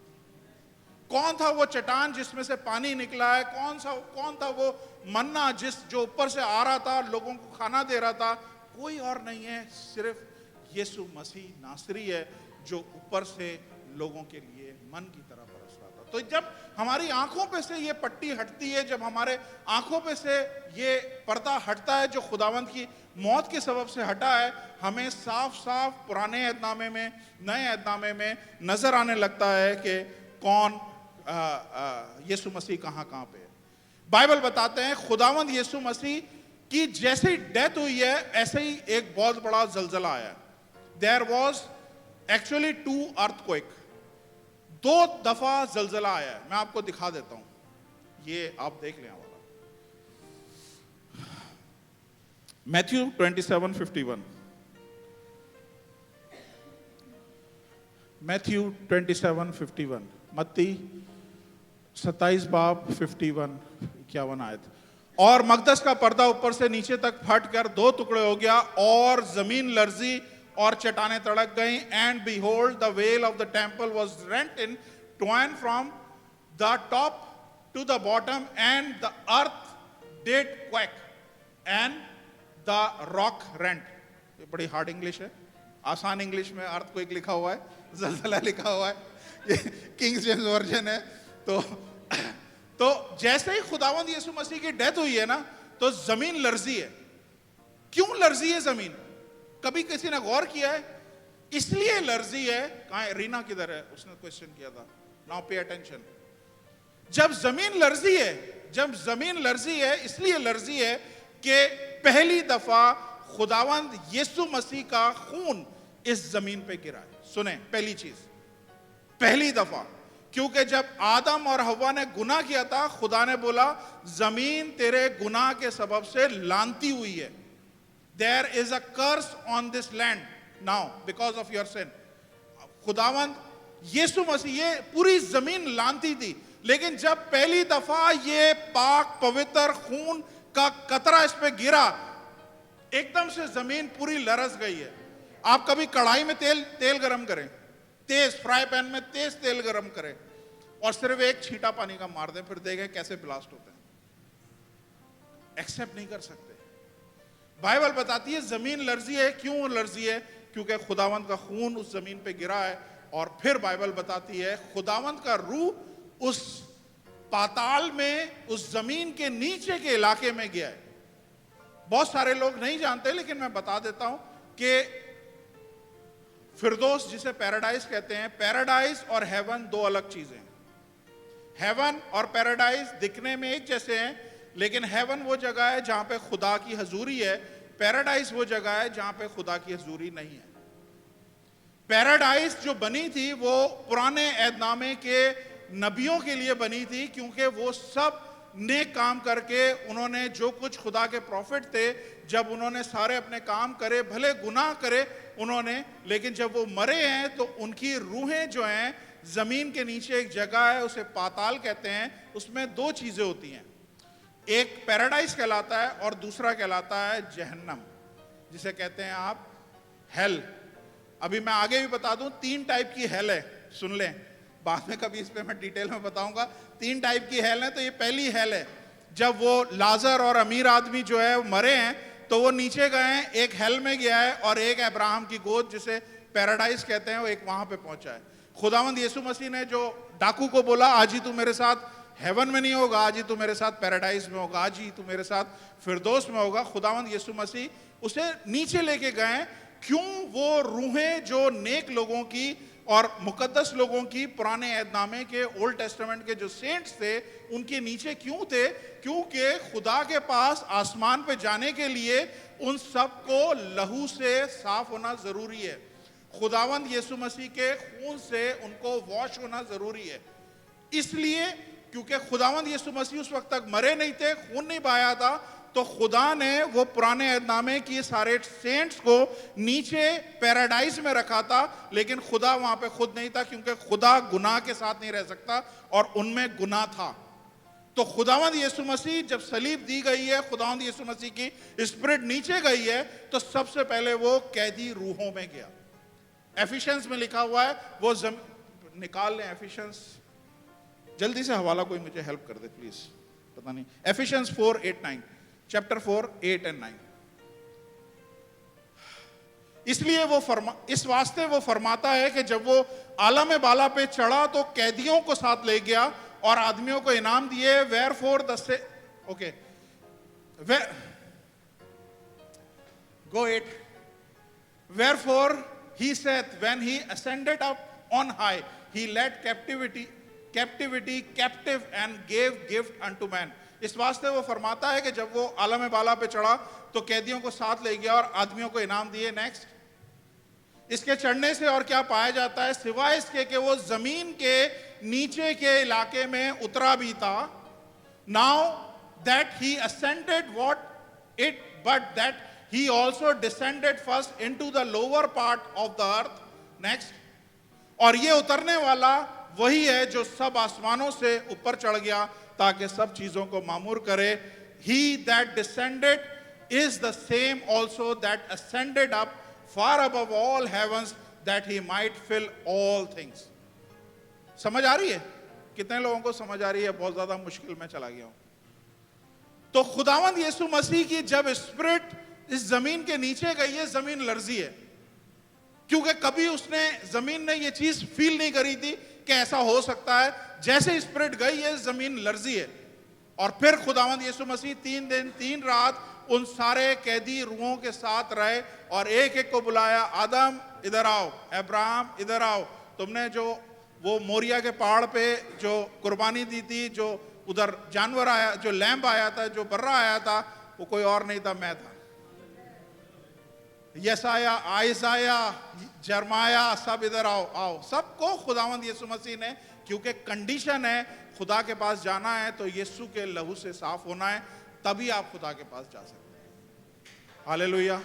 कौन था वो चट्टान जिसमें से पानी निकला है? कौन था वो मन्ना जो ऊपर से आ रहा था, लोगों को खाना दे रहा था? कोई और नहीं है, सिर्फ यीशु मसीह नासरी है जो ऊपर से लोगों के लिए मन की तरह बरस रहा था। तो जब हमारी आंखों पे से ये पट्टी हटती है, जब हमारे आंखों पे से ये पर्दा हटता है जो खुदावंद की मौत के सबब से हटा है, हमें साफ साफ पुराने ऐदनामे में, नए ऐदनामे में नजर आने लगता है कि कौन यीशु मसीह कहाँ पे है। बाइबल बताते हैं खुदावंद यीशु मसीह की जैसे डेथ हुई है ऐसे ही एक बहुत बड़ा जलजला आया। There was actually 2 earthquake. 2 दफा जलजला आया है। मैं आपको दिखा देता हूं, ये आप देख लें वाला। मैथ्यू 27:51, मैथ्यू 27:51, मत्ती 27 बाब 51 आयत। और मकदस का पर्दा ऊपर से नीचे तक फटकर 2 टुकड़े हो गया और जमीन लर्जी और चट्टानें तड़क गईं। And behold, the veil of the temple was rent in twain from the top to the bottom, and the earth did quake, and the rock rent। ये बड़ी हार्ड इंग्लिश है। आसान इंग्लिश में अर्थक्वेक लिखा हुआ है, जलजला लिखा हुआ है, ये किंग जेम्स वर्जन है। तो जैसे ही खुदावंद यीशु मसीह की डेथ हुई है ना, तो जमीन लर्जी है। क्यों लर्जी है जमीन? कभी किसी ने गौर किया है? इसलिए लर्जी है। कहां है रीना, किधर है? उसने क्वेश्चन किया था। Now pay attention. जब जमीन लर्जी है इसलिए लर्जी है कि पहली दफा खुदावंद यीशु मसीह का खून इस जमीन पे गिरा है। सुने, पहली चीज, पहली दफा, क्योंकि जब आदम और हव्वा ने गुनाह किया था, खुदा ने बोला जमीन तेरे गुनाह के सबब से लानती हुई है। There is a curse on this land now because of your sin। खुदावंद यीशु मसीह, ये पूरी जमीन लानती थी, लेकिन जब पहली दफा ये पाक पवित्र खून का कतरा इस पे गिरा, एकदम से जमीन पूरी लरस गई है। आप कभी कढ़ाई में तेल गरम करें, तेज फ्राई पैन में तेज तेल गरम करें और सिर्फ एक छींटा पानी का मार दें, फिर देखें कैसे ब्लास्ट होते हैं। एक्सेप्ट नहीं कर सकते। बाइबल बताती है जमीन लर्जी है। क्यों लर्जी है? क्योंकि खुदावंत का खून उस जमीन पे गिरा है। और फिर बाइबल बताती है खुदावंत का रूह उस पाताल में, उस जमीन के नीचे के इलाके में गया है। बहुत सारे लोग नहीं जानते, लेकिन मैं बता देता हूं कि फिरदौस, जिसे पैराडाइज कहते हैं, पैराडाइज और हेवन दो अलग चीजें हैं। हेवन और पैराडाइज दिखने में एक जैसे हैं, लेकिन हेवन वो जगह है जहां पे खुदा की हजूरी है, पैराडाइज वो जगह है जहां पे खुदा की हजूरी नहीं है। पैराडाइज जो बनी थी वो पुराने ऐदनामे के नबियों के लिए बनी थी, क्योंकि वो सब नेक काम करके उन्होंने जो कुछ खुदा के प्रॉफिट थे, जब उन्होंने सारे अपने काम करे, भले गुनाह करे उन्होंने, लेकिन जब वो मरे हैं तो उनकी रूहें जो हैं जमीन के नीचे एक जगह है, उसे पाताल कहते हैं। उसमें 2 चीजें होती हैं, एक पैराडाइज कहलाता है और दूसरा कहलाता है जहन्नम, जिसे कहते हैं आप हेल। अभी मैं आगे भी बता दूं, 3 टाइप की हेल है, सुन लें, बाद में कभी इस पे मैं डिटेल में बताऊंगा। 3 टाइप की हेल है। तो ये पहली हेल है, जब वो लाजर और अमीर आदमी जो है मरे हैं तो वो नीचे गए हैं, एक हेल में गया है और एक अब्राहम की गोद, जिसे पैराडाइज कहते हैं, वो एक वहां पे पहुंचा है। खुदावंद यीशु मसीह ने जो डाकू को बोला आज ही तू मेरे साथ हेवन में नहीं होगा, आज ही तू मेरे साथ पैराडाइज में होगा, आज ही तू मेरे साथ फिरदौस में होगा, खुदावंद यीशु मसीह उसे नीचे लेके गए। क्यों? वो रूहें जो नेक लोगों की और मुकद्दस लोगों की, पुराने ऐदनामे के, ओल्ड टेस्टामेंट के जो सेंट्स थे, उनके नीचे क्यों थे? क्योंकि खुदा के पास आसमान पे जाने के लिए उन सबको लहू से साफ होना जरूरी है। खुदावंद यीशु मसीह के खून से उनको वॉश होना जरूरी है। इसलिए क्योंकि खुदावंद यीशु मसीह उस वक्त तक मरे नहीं थे, खून नहीं बहाया था, तो खुदा ने वो पुराने ऐदनामे की सारे सेंट्स को नीचे पैराडाइज में रखा था, लेकिन खुदा वहां पे खुद नहीं था, क्योंकि खुदा गुनाह के साथ नहीं रह सकता और उनमें गुनाह था। तो खुदावंद यीशु मसीह जब सलीब दी गई है, खुदावंद यीशु मसीह की स्पिरिट नीचे गई है, तो सबसे पहले वो कैदी रूहों में गया। एफिशिएंस में लिखा हुआ है, वो निकाल लें एफिशिएंस, जल्दी से हवाला कोई मुझे हेल्प कर दे प्लीज, पता नहीं, एफिशिएंस 4:8-9, चैप्टर 4:8-9। इसलिए इस वास्ते वो फरमाता है कि जब वो आलम बाला पे चढ़ा तो कैदियों को साथ ले गया और आदमियों को इनाम दिए। वेयरफॉर okay, go 8। Wherefore he saith, when he ascended up on high, he led captivity captive and gave gift unto man। इस वास्ते वो फरमाता है कि जब वो आलम बाला पे चढ़ा तो कैदियों को साथ ले गया और आदमियों को इनाम दिए। नेक्स्ट, इसके चढ़ने से और क्या पाया जाता है, सिवाय इसके कि वो जमीन के नीचे के इलाके में उतरा भी था। Now that he ascended what it but that he also descended first into the lower part of the earth. Next. और ये उतरने वाला वही है जो सब आसमानों से ऊपर चढ़ गया ताकि सब चीजों को मामूर करे. He that descended is the same also that ascended up far above all heavens that he might fill all things. समझ आ रही है? कितने लोगों को समझ आ रही है? बहुत ज्यादा मुश्किल में चला गया हूं. तो खुदावंद यीशु मसीह की जब स्पिरिट इस जमीन के नीचे गई है, जमीन लर्जी है, क्योंकि कभी उसने जमीन ने ये चीज फील नहीं करी थी कि ऐसा हो सकता है. जैसे स्पिरिट गई है, जमीन लर्जी है. और फिर खुदावंद यीशु मसीह 3 दिन 3 रात उन सारे कैदी रूहों के साथ रहे और एक एक को बुलाया. आदम इधर आओ, अब्राहम इधर आओ. तुमने जो वो मोरिया के पहाड़ पे जो कुर्बानी दी थी, जो उधर जानवर आया, जो लैंप आया था, जो बर्रा आया था, वो कोई और नहीं था, मैं था. यसाया, आइसाया, जरमाया, सब इधर आओ. आओ सबको खुदावंद यीशु मसीह ने, क्योंकि कंडीशन है खुदा के पास जाना है तो यीशु के लहू से साफ होना है, तभी आप खुदा के पास जा सकते हैं. हालेलुया.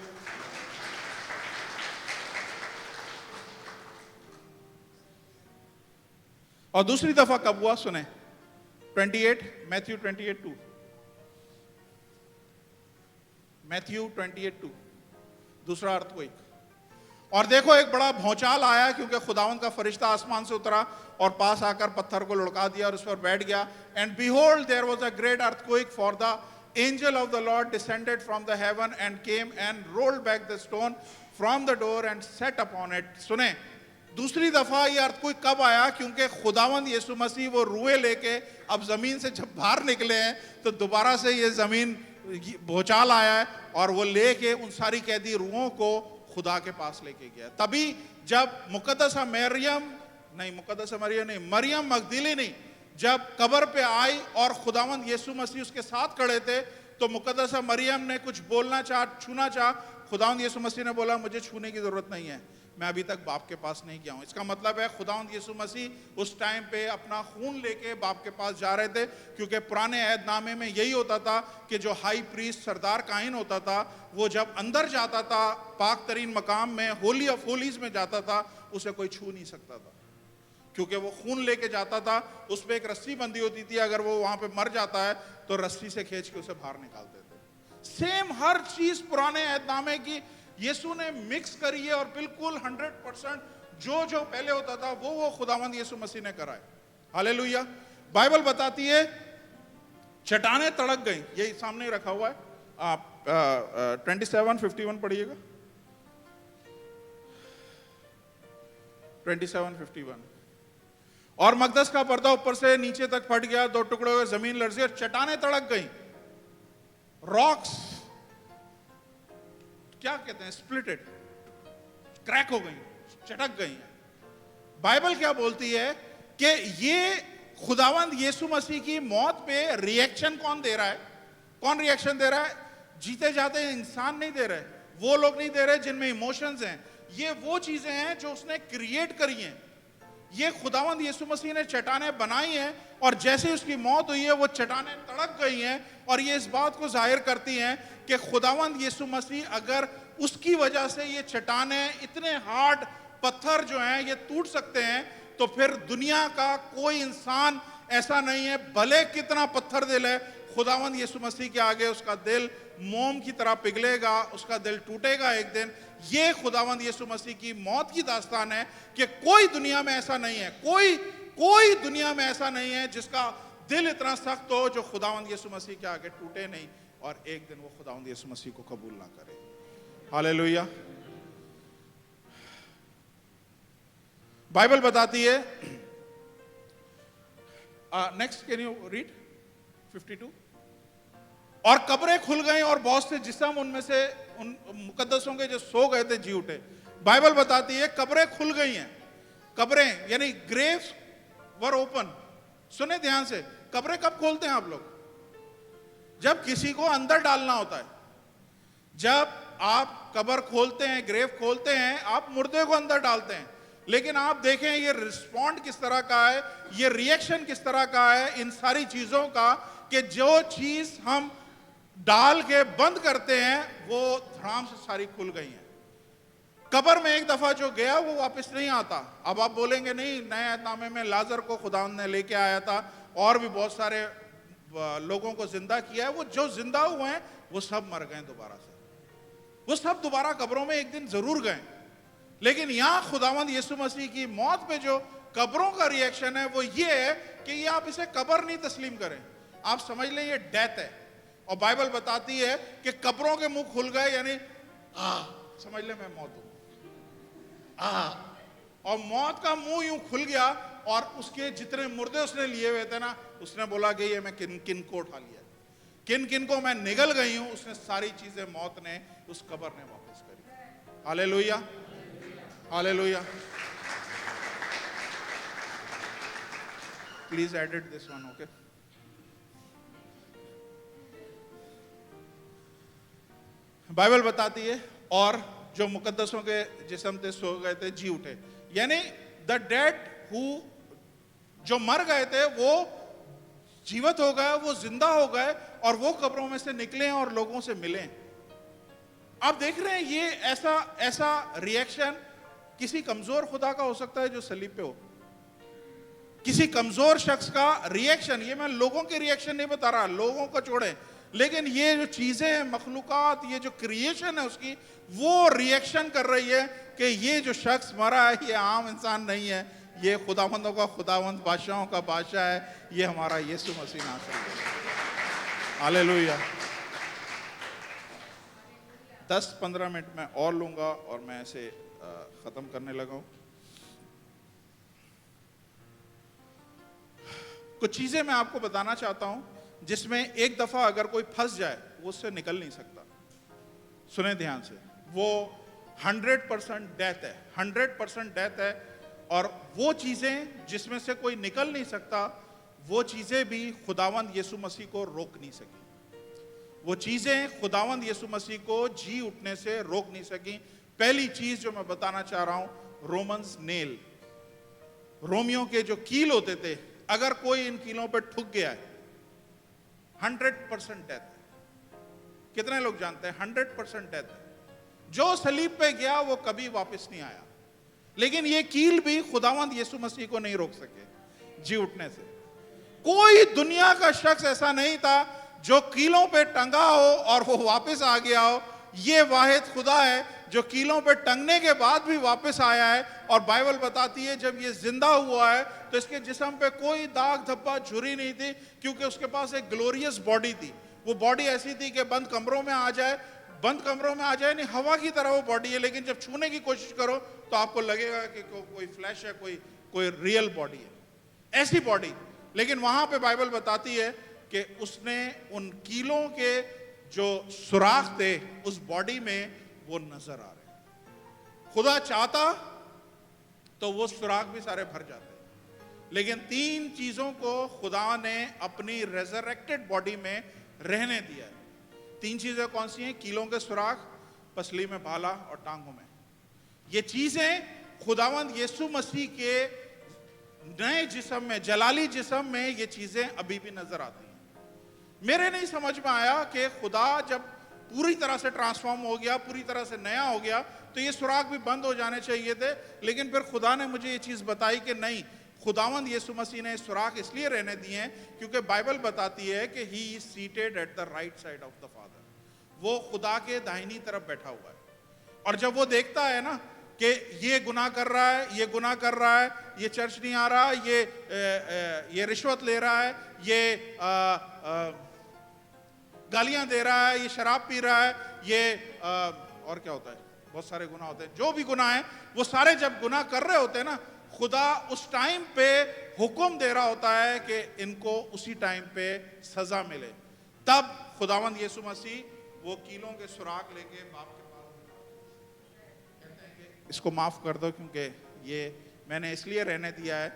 और दूसरी दफा कब हुआ सुने? 28 मैथ्यू 28:2. मैथ्यू 28:2. दूसरा अर्थक्वेक. और देखो एक बड़ा भौचाल आया क्योंकि खुदावंद का फरिश्ता आसमान से उतरा और पास आकर पत्थर को लुढ़का दिया और उस पर बैठ गया. And behold there was a great earthquake, for the angel of the lord descended from the heaven and came and rolled back the stone from the door and sat upon it. सुने, दूसरी दफा ये earthquake कब आया? क्योंकि खुदावंद यीशु मसीह वो रुए लेके अब जमीन से जब बाहर निकले हैं तो दोबारा से ये जमीन भूचाल आया है और वो लेके उन सारी कैदी रूहों को खुदा के पास लेके गया. तभी जब मरियम मगदलीनी जब कब्र पे आई और खुदावंद यीशु मसीह उसके साथ खड़े थे तो मुकद्दसा मरियम ने कुछ बोलना चाहा, छूना चाहा. खुदावंद यीशु मसीह ने बोला मुझे छूने की जरूरत नहीं है, मैं अभी तक बाप के पास नहीं गया हूं. इसका मतलब है खुदावंद यीशु मसीह उस टाइम पे अपना खून लेके बाप के पास जा रहे थे, क्योंकि पुराने अहदनामे में यही होता था कि जो हाई प्रीस्ट सरदार काहिन होता था वो जब अंदर जाता था पाक तरीन मकाम में, होली ऑफ होलीज में जाता था, उसे कोई छू नहीं सकता था क्योंकि वो खून लेके जाता था. उस पर एक रस्सी बंधी होती थी, अगर वो वहां पे मर जाता है तो रस्सी से खींच के उसे बाहर निकालते थे. सेम हर चीज पुराने अहदनामे की यीशु ने मिक्स करी है और बिल्कुल 100% जो जो पहले होता था वो खुदावंद यीशु मसीह ने करा है. हालेलुया. बाइबल बताती है चट्टानें तड़क गई. यही सामने रखा हुआ है, आप 27:51 पढ़िएगा. 27:51. और मकदस का पर्दा ऊपर से नीचे तक फट गया, 2 टुकड़े हुए, जमीन लर्जी और चट्टानें तड़क गई. रॉक्स क्या कहते हैं, स्प्लिटेड, क्रैक हो गई, चटक गई. बाइबल क्या बोलती है कि ये खुदावंद यीशु मसीह की मौत पे रिएक्शन कौन दे रहा है? कौन रिएक्शन दे रहा है? जीते जाते इंसान नहीं दे रहे, वो लोग नहीं दे रहे जिनमें इमोशंस हैं. ये वो चीजें हैं जो उसने क्रिएट करी हैं. ये खुदावंद यीशु मसीह ने चट्टानें बनाई हैं और जैसे उसकी मौत हुई है वो चट्टानें तड़क गई हैं. और ये इस बात को जाहिर करती हैं कि खुदावंद यीशु मसीह अगर उसकी वजह से ये चट्टानें, इतने हार्ड पत्थर जो हैं ये टूट सकते हैं, तो फिर दुनिया का कोई इंसान ऐसा नहीं है, भले कितना पत्थर दिल है, खुदावंद यीशु मसीह के आगे उसका दिल मोम की तरह पिघलेगा, उसका दिल टूटेगा एक दिन. ये खुदावंद यीशु मसीह की मौत की दास्तान है कि कोई दुनिया में ऐसा नहीं है, कोई दुनिया में ऐसा नहीं है जिसका दिल इतना सख्त हो जो खुदावंद यीशु मसीह के आगे टूटे नहीं और एक दिन वो खुदावंद यीशु मसीह को कबूल ना करे. हालेलुया. बाइबल बताती है, नेक्स्ट कैन यू रीड 52. और कब्रें खुल गई और बहुत से जिस्म उनमें से उन मुकद्दसों के जो सो गए थे जी उठे. बाइबल बताती है कब्रें खुल गई हैं. कब्रें यानी ग्रेव्स वर ओपन. सुने ध्यान से, कब्रें कब खोलते हैं आप लोग? जब किसी को अंदर डालना होता है. जब आप कब्र खोलते हैं, ग्रेव खोलते हैं, आप मुर्दे को अंदर डालते हैं. लेकिन आप देखें ये रिस्पॉन्ड किस तरह का है, ये रिएक्शन किस तरह का है इन सारी चीजों का, कि जो चीज हम डाल के बंद करते हैं, वो धड़ाम से सारी खुल गई हैं। कब्र में एक दफा जो गया वो वापस नहीं आता। अब आप बोलेंगे नहीं, नए नामे में लाजर को खुदा ने लेके आया था और भी बहुत सारे लोगों को जिंदा किया है, वो जो जिंदा हुए हैं वो सब मर गए दोबारा से, वो सब दोबारा कब्रों में एक दिन जरूर गए। लेकिन यहां खुदावंद यीशु मसीह की मौत पे जो कब्रों का रिएक्शन है वो ये है कि ये आप इसे कब्र नहीं तस्लीम करें, आप समझ लें ये डेथ है। और बाइबल बताती है कि कब्रों के मुंह खुल गए, यानी समझ ले मैं मौत हूं, और मौत का मुंह यूं खुल गया और उसके जितने मुर्दे उसने लिए हुए थे ना, उसने बोला कि ये मैं किन किन को उठा लिया, किन किन को मैं निगल गई हूं। उसने सारी चीजें मौत ने, उस कब्र ने वापस करी। Hallelujah, hallelujah. Please edit this one, okay. Bible बताती है और जो मुकद्दसों के जिस्म थे सो गए थे जी उठे, यानी द डेड हु, जो मर गए थे वो जीवित हो गए, वो जिंदा हो गए और वो कब्रों में से निकले और लोगों से मिले। आप देख रहे हैं ये ऐसा रिएक्शन किसी कमजोर खुदा का हो सकता है जो सलीब पे हो, किसी कमजोर शख्स का रिएक्शन। ये मैं लोगों के रिएक्शन नहीं बता रहा, लोगों को छोड़े, लेकिन ये जो चीजें हैं, मखलूकात, ये जो क्रिएशन है उसकी, वो रिएक्शन कर रही है कि ये जो शख्स मरा है ये आम इंसान नहीं है, ये खुदावंदों का खुदावंद, बादशाहों का बादशाह है, ये हमारा यीशु मसीह नासरी है। हालेलुया। 10-15 मिनट में और लूंगा और मैं इसे खत्म करने लगा हूं। कुछ चीजें मैं आपको बताना चाहता हूं जिसमें एक दफा अगर कोई फंस जाए वो उससे निकल नहीं सकता। सुने ध्यान से, वो 100% डेथ है, 100% डेथ है। और वो चीजें जिसमें से कोई निकल नहीं सकता, वो चीजें भी खुदावंद यीशु मसीह को रोक नहीं सकी। वो चीजें खुदावंद यीशु मसीह को जी उठने से रोक नहीं सकी। पहली चीज जो मैं बताना चाह रहा हूं, रोमन्स नेल, रोमियो के जो कील होते थे, अगर कोई इन कीलों पर ठुक गया है 100% डेथ है। कितने लोग जानते हैं 100% डेथ है। जो सलीब पे गया वो कभी वापस नहीं आया। लेकिन ये कील भी खुदावंद यीशु मसीह को नहीं रोक सके जी उठने से। कोई दुनिया का शख्स ऐसा नहीं था जो कीलों पे टंगा हो और वो वापस आ गया हो। ये वाहिद खुदा है जो कीलों पे टंगने के बाद भी वापस आया है। और बाइबल बताती है जब ये जिंदा हुआ है तो इसके जिस्म पे कोई दाग धब्बा झुर्री नहीं थी, क्योंकि उसके पास एक ग्लोरियस बॉडी थी। वो बॉडी ऐसी थी कि बंद कमरों में आ जाए, बंद कमरों में आ जाए नहीं, हवा की तरह वो बॉडी है, लेकिन जब छूने की कोशिश करो तो आपको लगेगा कि कोई फ्लैश है, कोई रियल बॉडी है, ऐसी बॉडी। लेकिन वहां पे बाइबल बताती है कि उसने उन कीलों के जो सुराख थे उस बॉडी में वो नजर आ रहे। खुदा चाहता तो वो सुराख भी सारे भर जाते, लेकिन 3 चीजों को खुदा ने अपनी रेजरेक्टेड बॉडी में रहने दिया है। 3 चीजें कौन सी हैं? कीलों के सुराख, पसली में भाला और टांगों में। ये चीजें खुदावंद यीशु मसीह के नए जिस्म में, जलाली जिस्म में ये चीजें अभी भी नजर आती हैं। मेरे नहीं समझ में आया कि खुदा जब पूरी तरह से ट्रांसफॉर्म हो गया, पूरी तरह से नया हो गया, तो ये सुराख भी बंद हो जाने चाहिए थे। लेकिन फिर खुदा ने मुझे ये चीज बताई कि नहीं, खुदावंद यीशु मसीह ने सुराख इसलिए रहने दिए हैं क्योंकि बाइबल बताती है कि he is seated at the right side of the father. वो खुदा के दाहिनी तरफ बैठा हुआ है। और जब वो देखता है ना कि ये गुनाह कर रहा है, ये गुनाह कर रहा है, ये चर्च नहीं आ रहा, ये रिश्वत ले रहा है, ये गालियां दे रहा है, ये शराब पी रहा है, ये और क्या होता है, बहुत सारे गुनाह होते हैं, जो भी गुनाह है वो सारे जब गुनाह कर रहे होते हैं ना, खुदा उस टाइम पे हुक्म दे रहा होता है कि इनको उसी टाइम पे सजा मिले। तब खुदावंद यीशु मसीह वो कीलों के सुराख लेके बाप के पास कहते हैं कि इसको माफ कर दो, क्योंकि ये मैंने इसलिए रहने दिया है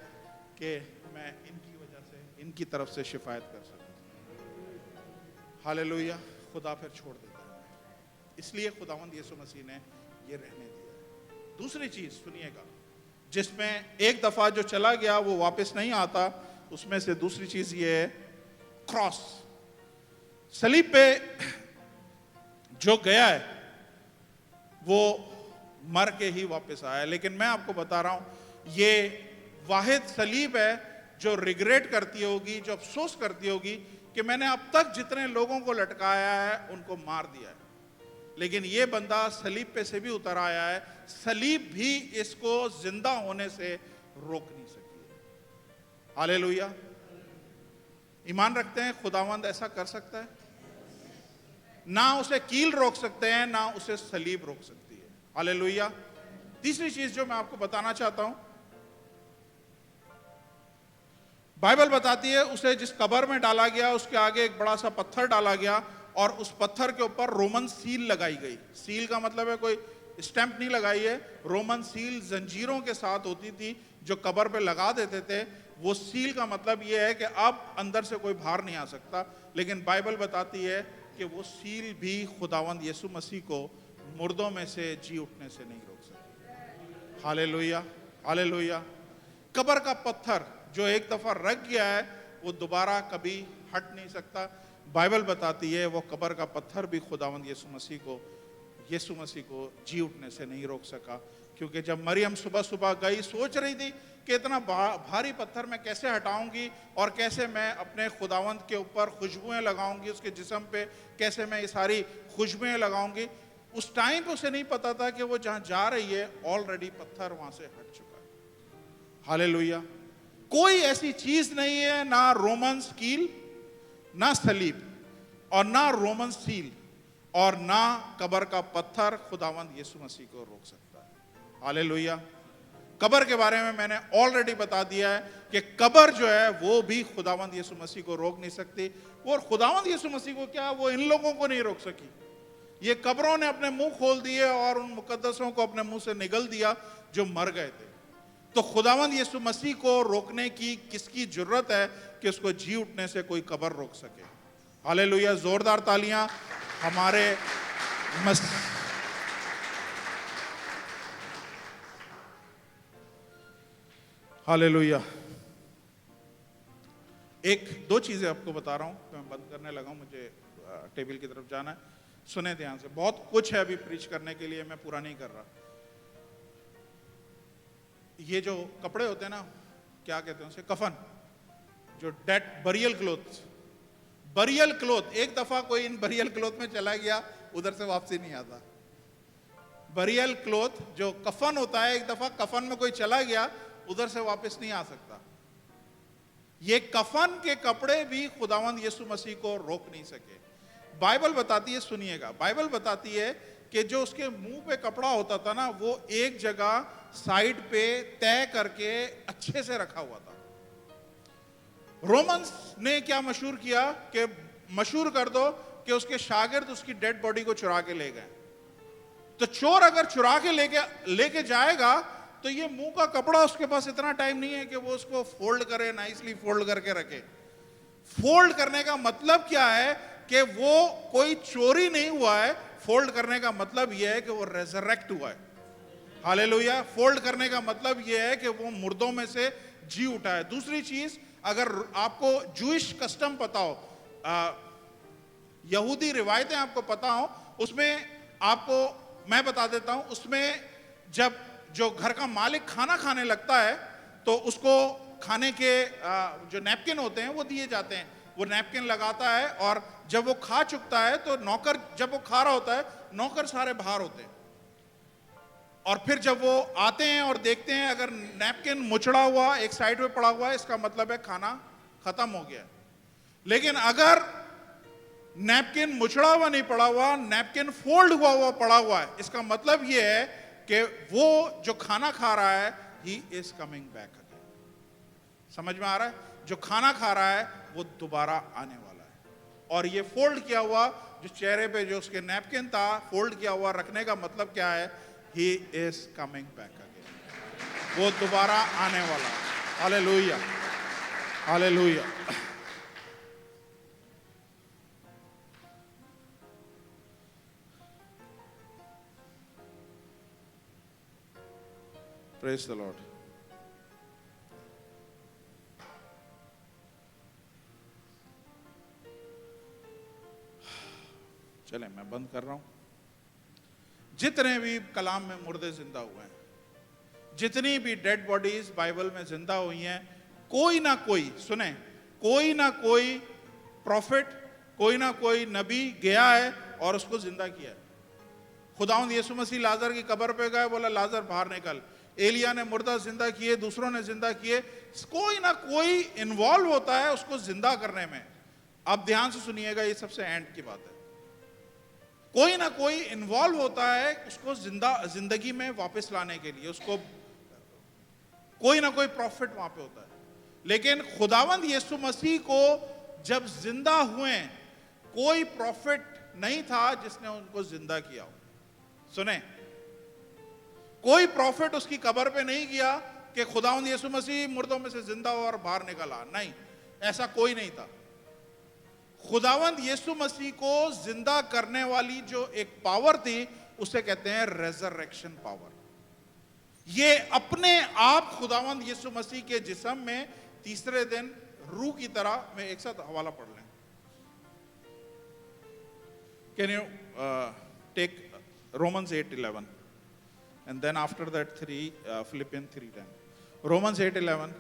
कि मैं इनकी वजह से, इनकी तरफ से शिफायत कर सकूं। हालेलुया। खुदा फिर छोड़ देता है, इसलिए खुदावंद यीशु मसीह ने ये रहने दिया। दूसरी चीज सुनिएगा, जिसमें एक दफा जो चला गया वो वापस नहीं आता, उसमें से दूसरी चीज ये है क्रॉस। सलीब पे जो गया है वो मर के ही वापस आया। लेकिन मैं आपको बता रहा हूं, ये वाहिद सलीब है जो रिग्रेट करती होगी, जो अफसोस करती होगी कि मैंने अब तक जितने लोगों को लटकाया है उनको मार दिया है, लेकिन ये बंदा सलीब पे से भी उतर आया है। सलीब भी इसको जिंदा होने से रोक नहीं सकी है। हालेलुया। ईमान रखते हैं खुदावंद ऐसा कर सकता है? ना उसे कील रोक सकते हैं, ना उसे सलीब रोक सकती है। हालेलुया। तीसरी चीज जो मैं आपको बताना चाहता हूं, बाइबल बताती है उसे जिस कब्र में डाला गया उसके आगे एक बड़ा सा पत्थर डाला गया और उस पत्थर के ऊपर रोमन सील लगाई गई। सील का मतलब है कोई स्टैंप नहीं लगाई है। रोमन सील जंजीरों के साथ होती थी जो कब्र पे लगा देते थे। वो सील का मतलब ये है कि अब अंदर से कोई बाहर नहीं आ सकता। लेकिन बाइबल बताती है कि वो सील भी खुदावंद यीशु मसीह को मुर्दों में से जी उठने से नहीं रोक सकती। Hallelujah, hallelujah. कब्र का पत्थर जो एक दफा रख गया है वो दोबारा कभी हट नहीं सकता। बाइबल बताती है वो कब्र का पत्थर भी खुदावंद यीशु मसीह को जी उठने से नहीं रोक सका। क्योंकि जब मरियम सुबह सुबह गई, सोच रही थी कि इतना भारी पत्थर मैं कैसे हटाऊंगी और कैसे मैं अपने खुदावंद के ऊपर खुशबुएं लगाऊंगी, उसके जिस्म पे कैसे मैं ये सारी खुशबुएं लगाऊंगी। उस टाइम पे उसे नहीं पता था कि वो जहां जा रही है ऑलरेडी पत्थर वहां से हट चुका है। हालेलुया। कोई ऐसी चीज नहीं है, ना रोमन कील, ना सलीब, और ना रोमन सील, और ना कब्र का पत्थर खुदावंद यीशु मसीह को रोक सकता है। हालेलुया। कब्र के बारे में मैंने ऑलरेडी बता दिया है कि कब्र जो है वो भी खुदावंद यीशु मसीह को रोक नहीं सकती। और खुदावंद यीशु मसीह को क्या, वो इन लोगों को नहीं रोक सकी। ये कब्रों ने अपने मुंह खोल दिए और उन मुकद्दसों को अपने मुंह से निगल दिया जो मर गए थे। तो खुदावंद यीशु मसीह को रोकने की किसकी जरूरत है कि उसको जी उठने से कोई कब्र रोक सके? हालेलुया। जोरदार तालियां हमारे हालेलुया। दो चीजें आपको बता रहा हूं, मैं बंद करने लगा हूं, मुझे टेबल की तरफ जाना है। सुने ध्यान से, बहुत कुछ है अभी प्रीच करने के लिए, मैं पूरा नहीं कर रहा। ये जो कपड़े होते हैं ना, क्या कहते हैं उसे, कफन, जो डेड बरियल क्लोथ, एक दफा कोई इन बरियल क्लोथ में चला गया उधर से वापसी नहीं आता। बरियल क्लोथ जो कफन होता है, एक दफा कफन में कोई चला गया उधर से वापस नहीं आ सकता। ये कफन के कपड़े भी खुदावंद यीशु मसीह को रोक नहीं सके। बाइबल बताती है, सुनिएगा, बाइबल बताती है कि जो उसके मुंह पे कपड़ा होता था ना, वो एक जगह साइड पे तय करके अच्छे से रखा हुआ था। रोमन्स ने क्या मशहूर किया कि मशहूर कर दो कि उसके शागिर्द उसकी डेड बॉडी को चुरा के ले गए। तो चोर अगर चुरा के लेके जाएगा तो ये मुंह का कपड़ा उसके पास इतना टाइम नहीं है कि वो उसको फोल्ड करे, नाइसली फोल्ड करके रखे। फोल्ड करने का मतलब क्या है कि वो कोई चोरी नहीं हुआ है। फोल्ड करने का मतलब यह है कि वो रेजरेक्ट हुआ है। हालेलुया। फोल्ड करने का मतलब यह है कि वो मुर्दों में से जी उठा है। दूसरी चीज, अगर आपको जूइश कस्टम पता हो, यहूदी रिवायतें आपको पता हो, उसमें आपको मैं बता देता हूं, उसमें जब जो घर का मालिक खाना खाने लगता है तो उसको खाने के जो नैपकिन होते हैं वो दिए जाते हैं। वो नैपकिन लगाता है और जब वो खा चुकता है तो नौकर, जब वो खा रहा होता है, नौकर सारे बाहर होते हैं। और फिर जब वो आते हैं और देखते हैं अगर नैपकिन मुचड़ा हुआ एक साइड में पड़ा हुआ है, इसका मतलब है खाना खत्म हो गया। लेकिन अगर नैपकिन मुचड़ा हुआ नहीं पड़ा हुआ, नैपकिन फोल्ड हुआ पड़ा हुआ है, इसका मतलब यह है कि वो जो खाना खा रहा है, he is coming back again. समझ में आ रहा है? जो खाना खा रहा है वो दोबारा आने वाला है। और ये फोल्ड किया हुआ जो चेहरे पे जो उसके नैपकिन था, फोल्ड किया हुआ रखने का मतलब क्या है? He is coming back again. वो दोबारा आने वाला है। Hallelujah, hallelujah. Praise the Lord. चले मैं बंद कर रहा हूं। जितने भी कलाम में मुर्दे जिंदा हुए हैं, जितनी भी डेड बॉडीज बाइबल में जिंदा हुई हैं, कोई ना कोई, सुने, कोई ना कोई प्रॉफिट, कोई ना कोई नबी गया है और उसको जिंदा किया है। खुदावंद यीशु मसीह लाजर की कब्र पे गए, बोला लाजर बाहर निकल। एलिया ने मुर्दा जिंदा किए, दूसरों ने जिंदा किए। कोई ना कोई इन्वॉल्व होता है उसको जिंदा करने में। आप ध्यान से सुनिएगा, ये सबसे एंड की बात है। कोई ना कोई इन्वॉल्व होता है उसको जिंदगी में वापस लाने के लिए, उसको कोई ना कोई प्रॉफिट वहां पे होता है। लेकिन खुदावंद यीशु मसीह को जब जिंदा हुए, कोई प्रॉफिट नहीं था जिसने उनको जिंदा किया हो। सुने, कोई प्रॉफिट उसकी कब्र पे नहीं किया कि खुदावंद यीशु मसीह मुर्दों में से जिंदा हुआ और बाहर निकला, नहीं, ऐसा कोई नहीं था। खुदावंद यीशु मसीह को जिंदा करने वाली जो एक पावर थी, उसे कहते हैं रेजरेक्शन पावर। ये अपने आप खुदावंद यीशु मसीह के जिस्म में तीसरे दिन रूह की तरह, में एक साथ हवाला पढ़ लें। Can you take Romans 8:11 and then after that Philippians 3:10. Romans 8:11।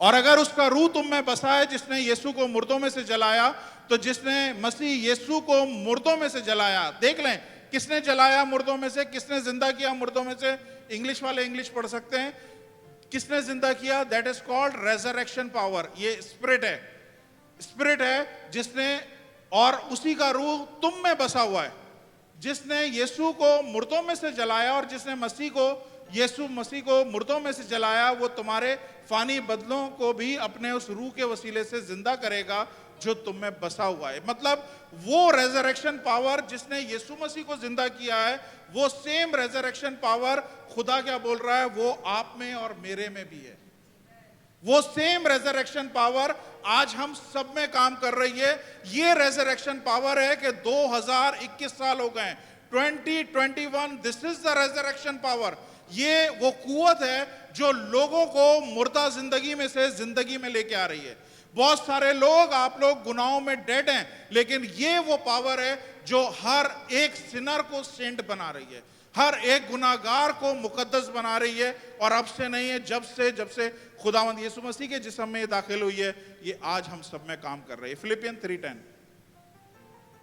और अगर उसका रूह तुम में बसा है जिसने यीशु को मुर्दों में से जलाया, तो जिसने मसीह यीशु को मुर्दों में से जलाया, देख लें किसने जलाया मुर्दों में से, किसने जिंदा किया मुर्दों में से। इंग्लिश वाले इंग्लिश पढ़ सकते हैं, किसने जिंदा किया, that is called resurrection power. ये स्पिरिट है, स्पिरिट है जिसने, और उसी का रूह तुम में बसा हुआ है, जिसने यीशु को मुर्दों में से जलाया। और जिसने यीशु मसीह को मुर्दों में से जलाया, वो तुम्हारे फानी बदलों को भी अपने उस रूह के वसीले से जिंदा करेगा जो तुम में बसा हुआ है। मतलब वो रेजरेक्शन पावर जिसने यीशु मसीह को जिंदा किया है, वो सेम रेजरेक्शन पावर खुदा क्या बोल रहा है, वो आप में और मेरे में भी है। वो सेम रेजरेक्शन पावर आज हम सब में काम कर रही है। ये रेजरेक्शन पावर है कि 2021 साल हो गए, 2021, this is the resurrection power. ये वो कुव्वत है जो लोगों को मुर्दा जिंदगी में से जिंदगी में लेके आ रही है। बहुत सारे लोग, आप लोग गुनाहों में डेड हैं, लेकिन ये वो पावर है जो हर एक सिनर को सेंट बना रही है, हर एक गुनाहगार को मुकद्दस बना रही है। और अब से नहीं है, जब से खुदावंद यीशु मसीह के जिस्म में दाखिल हुई है, ये आज हम सब में काम कर रही है। फिलिपियन 3:10।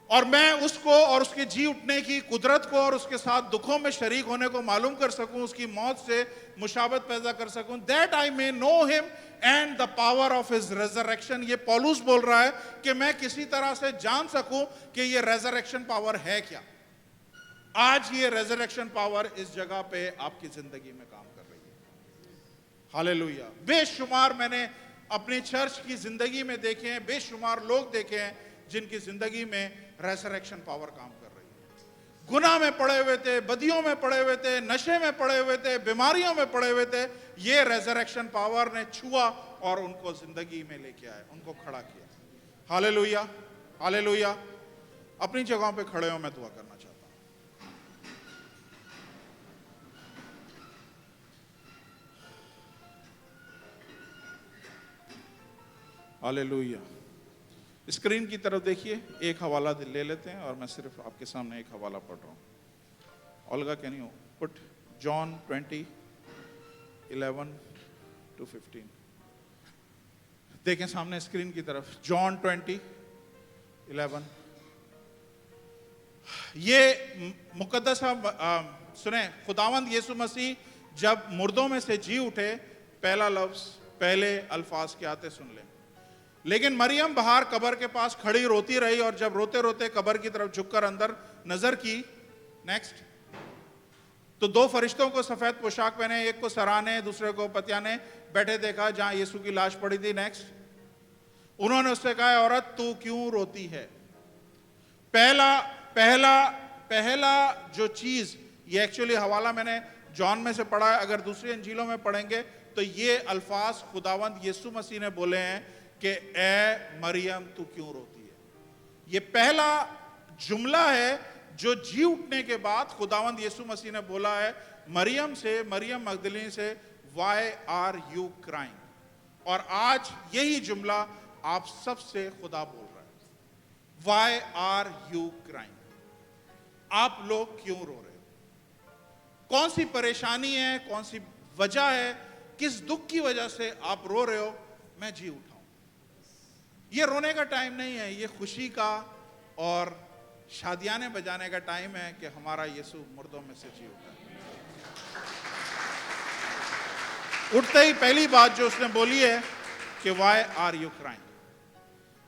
और मैं उसको और उसके जी उठने की कुदरत को और उसके साथ दुखों में शरीक होने को मालूम कर सकूं, उसकी मौत से मुशाबत पैदा कर सकूं, that I may know him and the power of his resurrection. ये पौलुस बोल रहा है कि मैं किसी तरह से जान सकूं कि ये रेजरेक्शन पावर है क्या। आज ये रेजरेक्शन पावर इस जगह पे आपकी जिंदगी में काम कर रही है। हालेलुया। बेशुमार मैंने अपनी चर्च की जिंदगी में देखे हैं, बेशुमार लोग देखे हैं जिनकी जिंदगी में रेजरेक्शन पावर काम कर रही है। गुनाह में पड़े हुए थे, बदियों में पड़े हुए थे, नशे में पड़े हुए थे, बीमारियों में पड़े हुए थे, ये रेजरेक्शन पावर ने छुआ और उनको जिंदगी में लेके आए, उनको खड़ा किया। Hallelujah, hallelujah. अपनी जगहों पे खड़े हो, मैं दुआ करना चाहता हूं। हालेलुया। स्क्रीन की तरफ देखिए, एक हवाला ले लेते हैं और मैं सिर्फ आपके सामने एक हवाला पढ़ रहा हूं। Olga, can you put John 20:11-15। देखें सामने स्क्रीन की तरफ, जॉन 20:11। ये मुकद्दस सुने, खुदावंद यीशु मसीह जब मुर्दों में से जी उठे, पहला लफ्ज, पहले अल्फाज क्या आते सुन ले। लेकिन मरियम बाहर कब्र के पास खड़ी रोती रही, और जब रोते रोते कब्र की तरफ झुककर अंदर नजर की, नेक्स्ट, तो दो फरिश्तों को सफेद पोशाक पहने, एक को सराहने दूसरे को पतियाने बैठे देखा जहां यीशु की लाश पड़ी थी। नेक्स्ट, उन्होंने उससे कहा, औरत तू क्यों रोती है। पहला जो चीज, ये एक्चुअली हवाला मैंने जॉन में से पढ़ा है, अगर दूसरी अंजीलों में पढ़ेंगे तो ये अल्फाज खुदावंद यीशु मसीह ने बोले हैं कि ए मरियम तू क्यों रोती है। ये पहला जुमला है जो जी उठने के बाद खुदावंद यीशु मसीह ने बोला है मरियम से, मरियम मगदलीनी से, वाई आर यू क्राइंग। और आज यही जुमला आप सबसे खुदा बोल रहा है। Why are you crying? आप लोग क्यों रो रहे हो? कौन सी परेशानी है, कौन सी वजह है, किस दुख की वजह से आप रो रहे हो? मैं जी उठाऊं। ये रोने का टाइम नहीं है, ये खुशी का और शादियाने बजाने का टाइम है कि हमारा यीशु मुर्दों में से जी उठा। उठते ही पहली बात जो उसने बोली है कि वाई आर यू क्राइंग?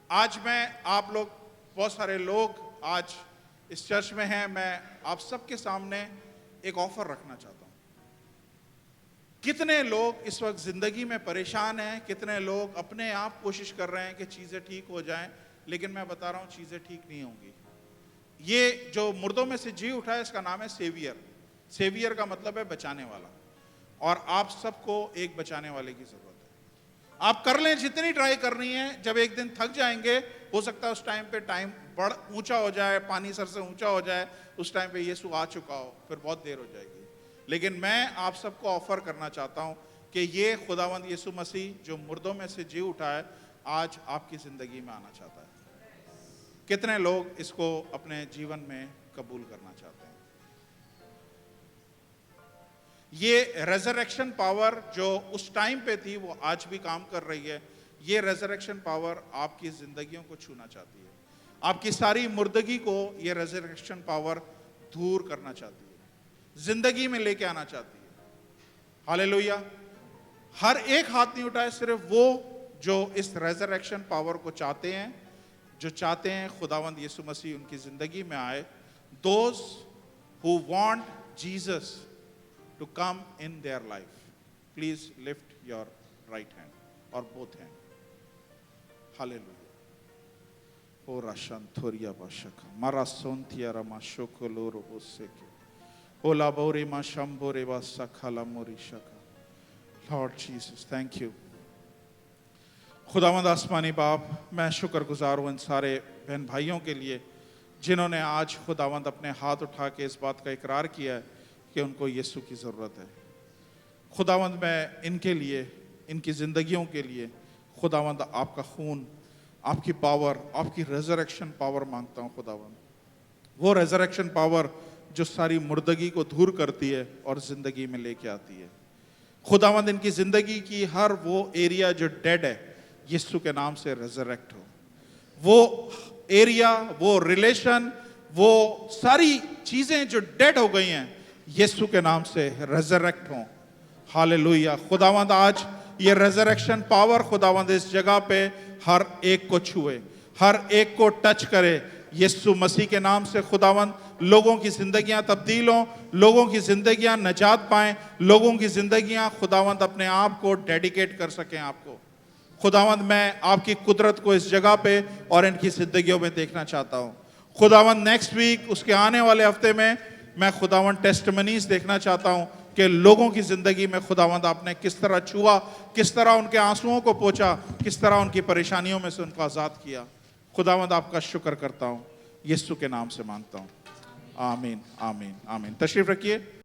आज मैं, आप लोग, बहुत सारे लोग आज इस चर्च में हैं, मैं आप सबके सामने एक ऑफर रखना चाहता हूं। कितने लोग इस वक्त जिंदगी में परेशान हैं, कितने लोग अपने आप कोशिश कर रहे हैं कि चीजें ठीक हो जाएं, लेकिन मैं बता रहा हूं चीजें ठीक नहीं होंगी। ये जो मुर्दों में से जी उठा है, इसका नाम है सेवियर। सेवियर का मतलब है बचाने वाला, और आप सबको एक बचाने वाले की जरूरत है। आप कर लें जितनी ट्राई करनी है, जब एक दिन थक जाएंगे, हो सकता है उस टाइम पे टाइम बढ़ ऊंचा हो जाए, पानी सर से ऊंचा हो जाए, उस टाइम पे यीशु आ चुका हो, फिर बहुत देर हो जाएगी। लेकिन मैं आप सबको ऑफर करना चाहता हूं कि ये खुदावंद यीशु मसीह जो मुर्दों में से जी उठा है, आज आपकी जिंदगी में आना चाहता है। कितने लोग इसको अपने जीवन में कबूल करना चाहते हैं? ये रेजरेक्शन पावर जो उस टाइम पे थी, वो आज भी काम कर रही है। ये रेजरेक्शन पावर आपकी जिंदगियों को छूना चाहती है, आपकी सारी मुर्दगी को ये रेजरेक्शन पावर दूर करना चाहती है, जिंदगी में लेके आना चाहती है। हालेलुया। हर एक हाथ नहीं उठाए, सिर्फ वो जो इस रेजरेक्शन पावर को चाहते हैं, जो चाहते हैं खुदावंद यीशु मसीह उनकी जिंदगी में आए। Those who want Jesus to come in their life, please lift your right hand और बोथ हैंड। हालेलुया। ओ राशंथोरिया बाशक मारा सोंथिया रमा शोकोलोरो ओसेके ओ लाबोरे मा शंबोरे वासखला मोरिशका। Lord Jesus, thank you. खुदावंद आसमानी बाप, मैं शुक्रगुजार हूँ इन सारे बहन भाइयों के लिए जिन्होंने आज खुदावंद अपने हाथ उठा के इस बात का इकरार किया है कि उनको यीशु की ज़रूरत है। खुदावंद, मैं इनके लिए, इनकी ज़िंदगियों के लिए खुदावंद आपका खून, आपकी पावर, आपकी रेजरेक्शन पावर मांगता हूँ खुदावंद। वो रेजरेक्शन पावर जो सारी मुर्दगी को दूर करती है और ज़िंदगी में लेके आती है। खुदावंद, इनकी ज़िंदगी की हर वो एरिया जो डेड है, यीशु के नाम से रेजरेक्ट हो। वो एरिया, वो रिलेशन, वो सारी चीजें जो डेड हो गई हैं, यीशु के नाम से रेजरेक्ट हो। हालेलुया। खुदावंद, आज ये रेजरेक्शन पावर खुदावंद इस जगह पे हर एक को छुए, हर एक को टच करे यीशु मसीह के नाम से। खुदावंद, लोगों की जिंदगियां तब्दील हों, लोगों की जिंदगियां नजात पाएं, लोगों की जिंदगियां खुदावंद अपने आप को डेडिकेट कर सकें आपको। खुदावंद, मैं आपकी कुदरत को इस जगह पे और इनकी जिंदगियों में देखना चाहता हूँ। खुदावंद, नेक्स्ट वीक, उसके आने वाले हफ्ते में मैं खुदावंद टेस्टिमनीज देखना चाहता हूँ कि लोगों की जिंदगी में खुदावंद आपने किस तरह छुआ, किस तरह उनके आंसुओं को पोंछा, किस तरह उनकी परेशानियों में से उनको आज़ाद किया। खुदावंद, आपका शुक्र करता हूँ, यीशु के नाम से मांगता हूँ। आमीन, आमीन, आमीन। तशरीफ रखिए।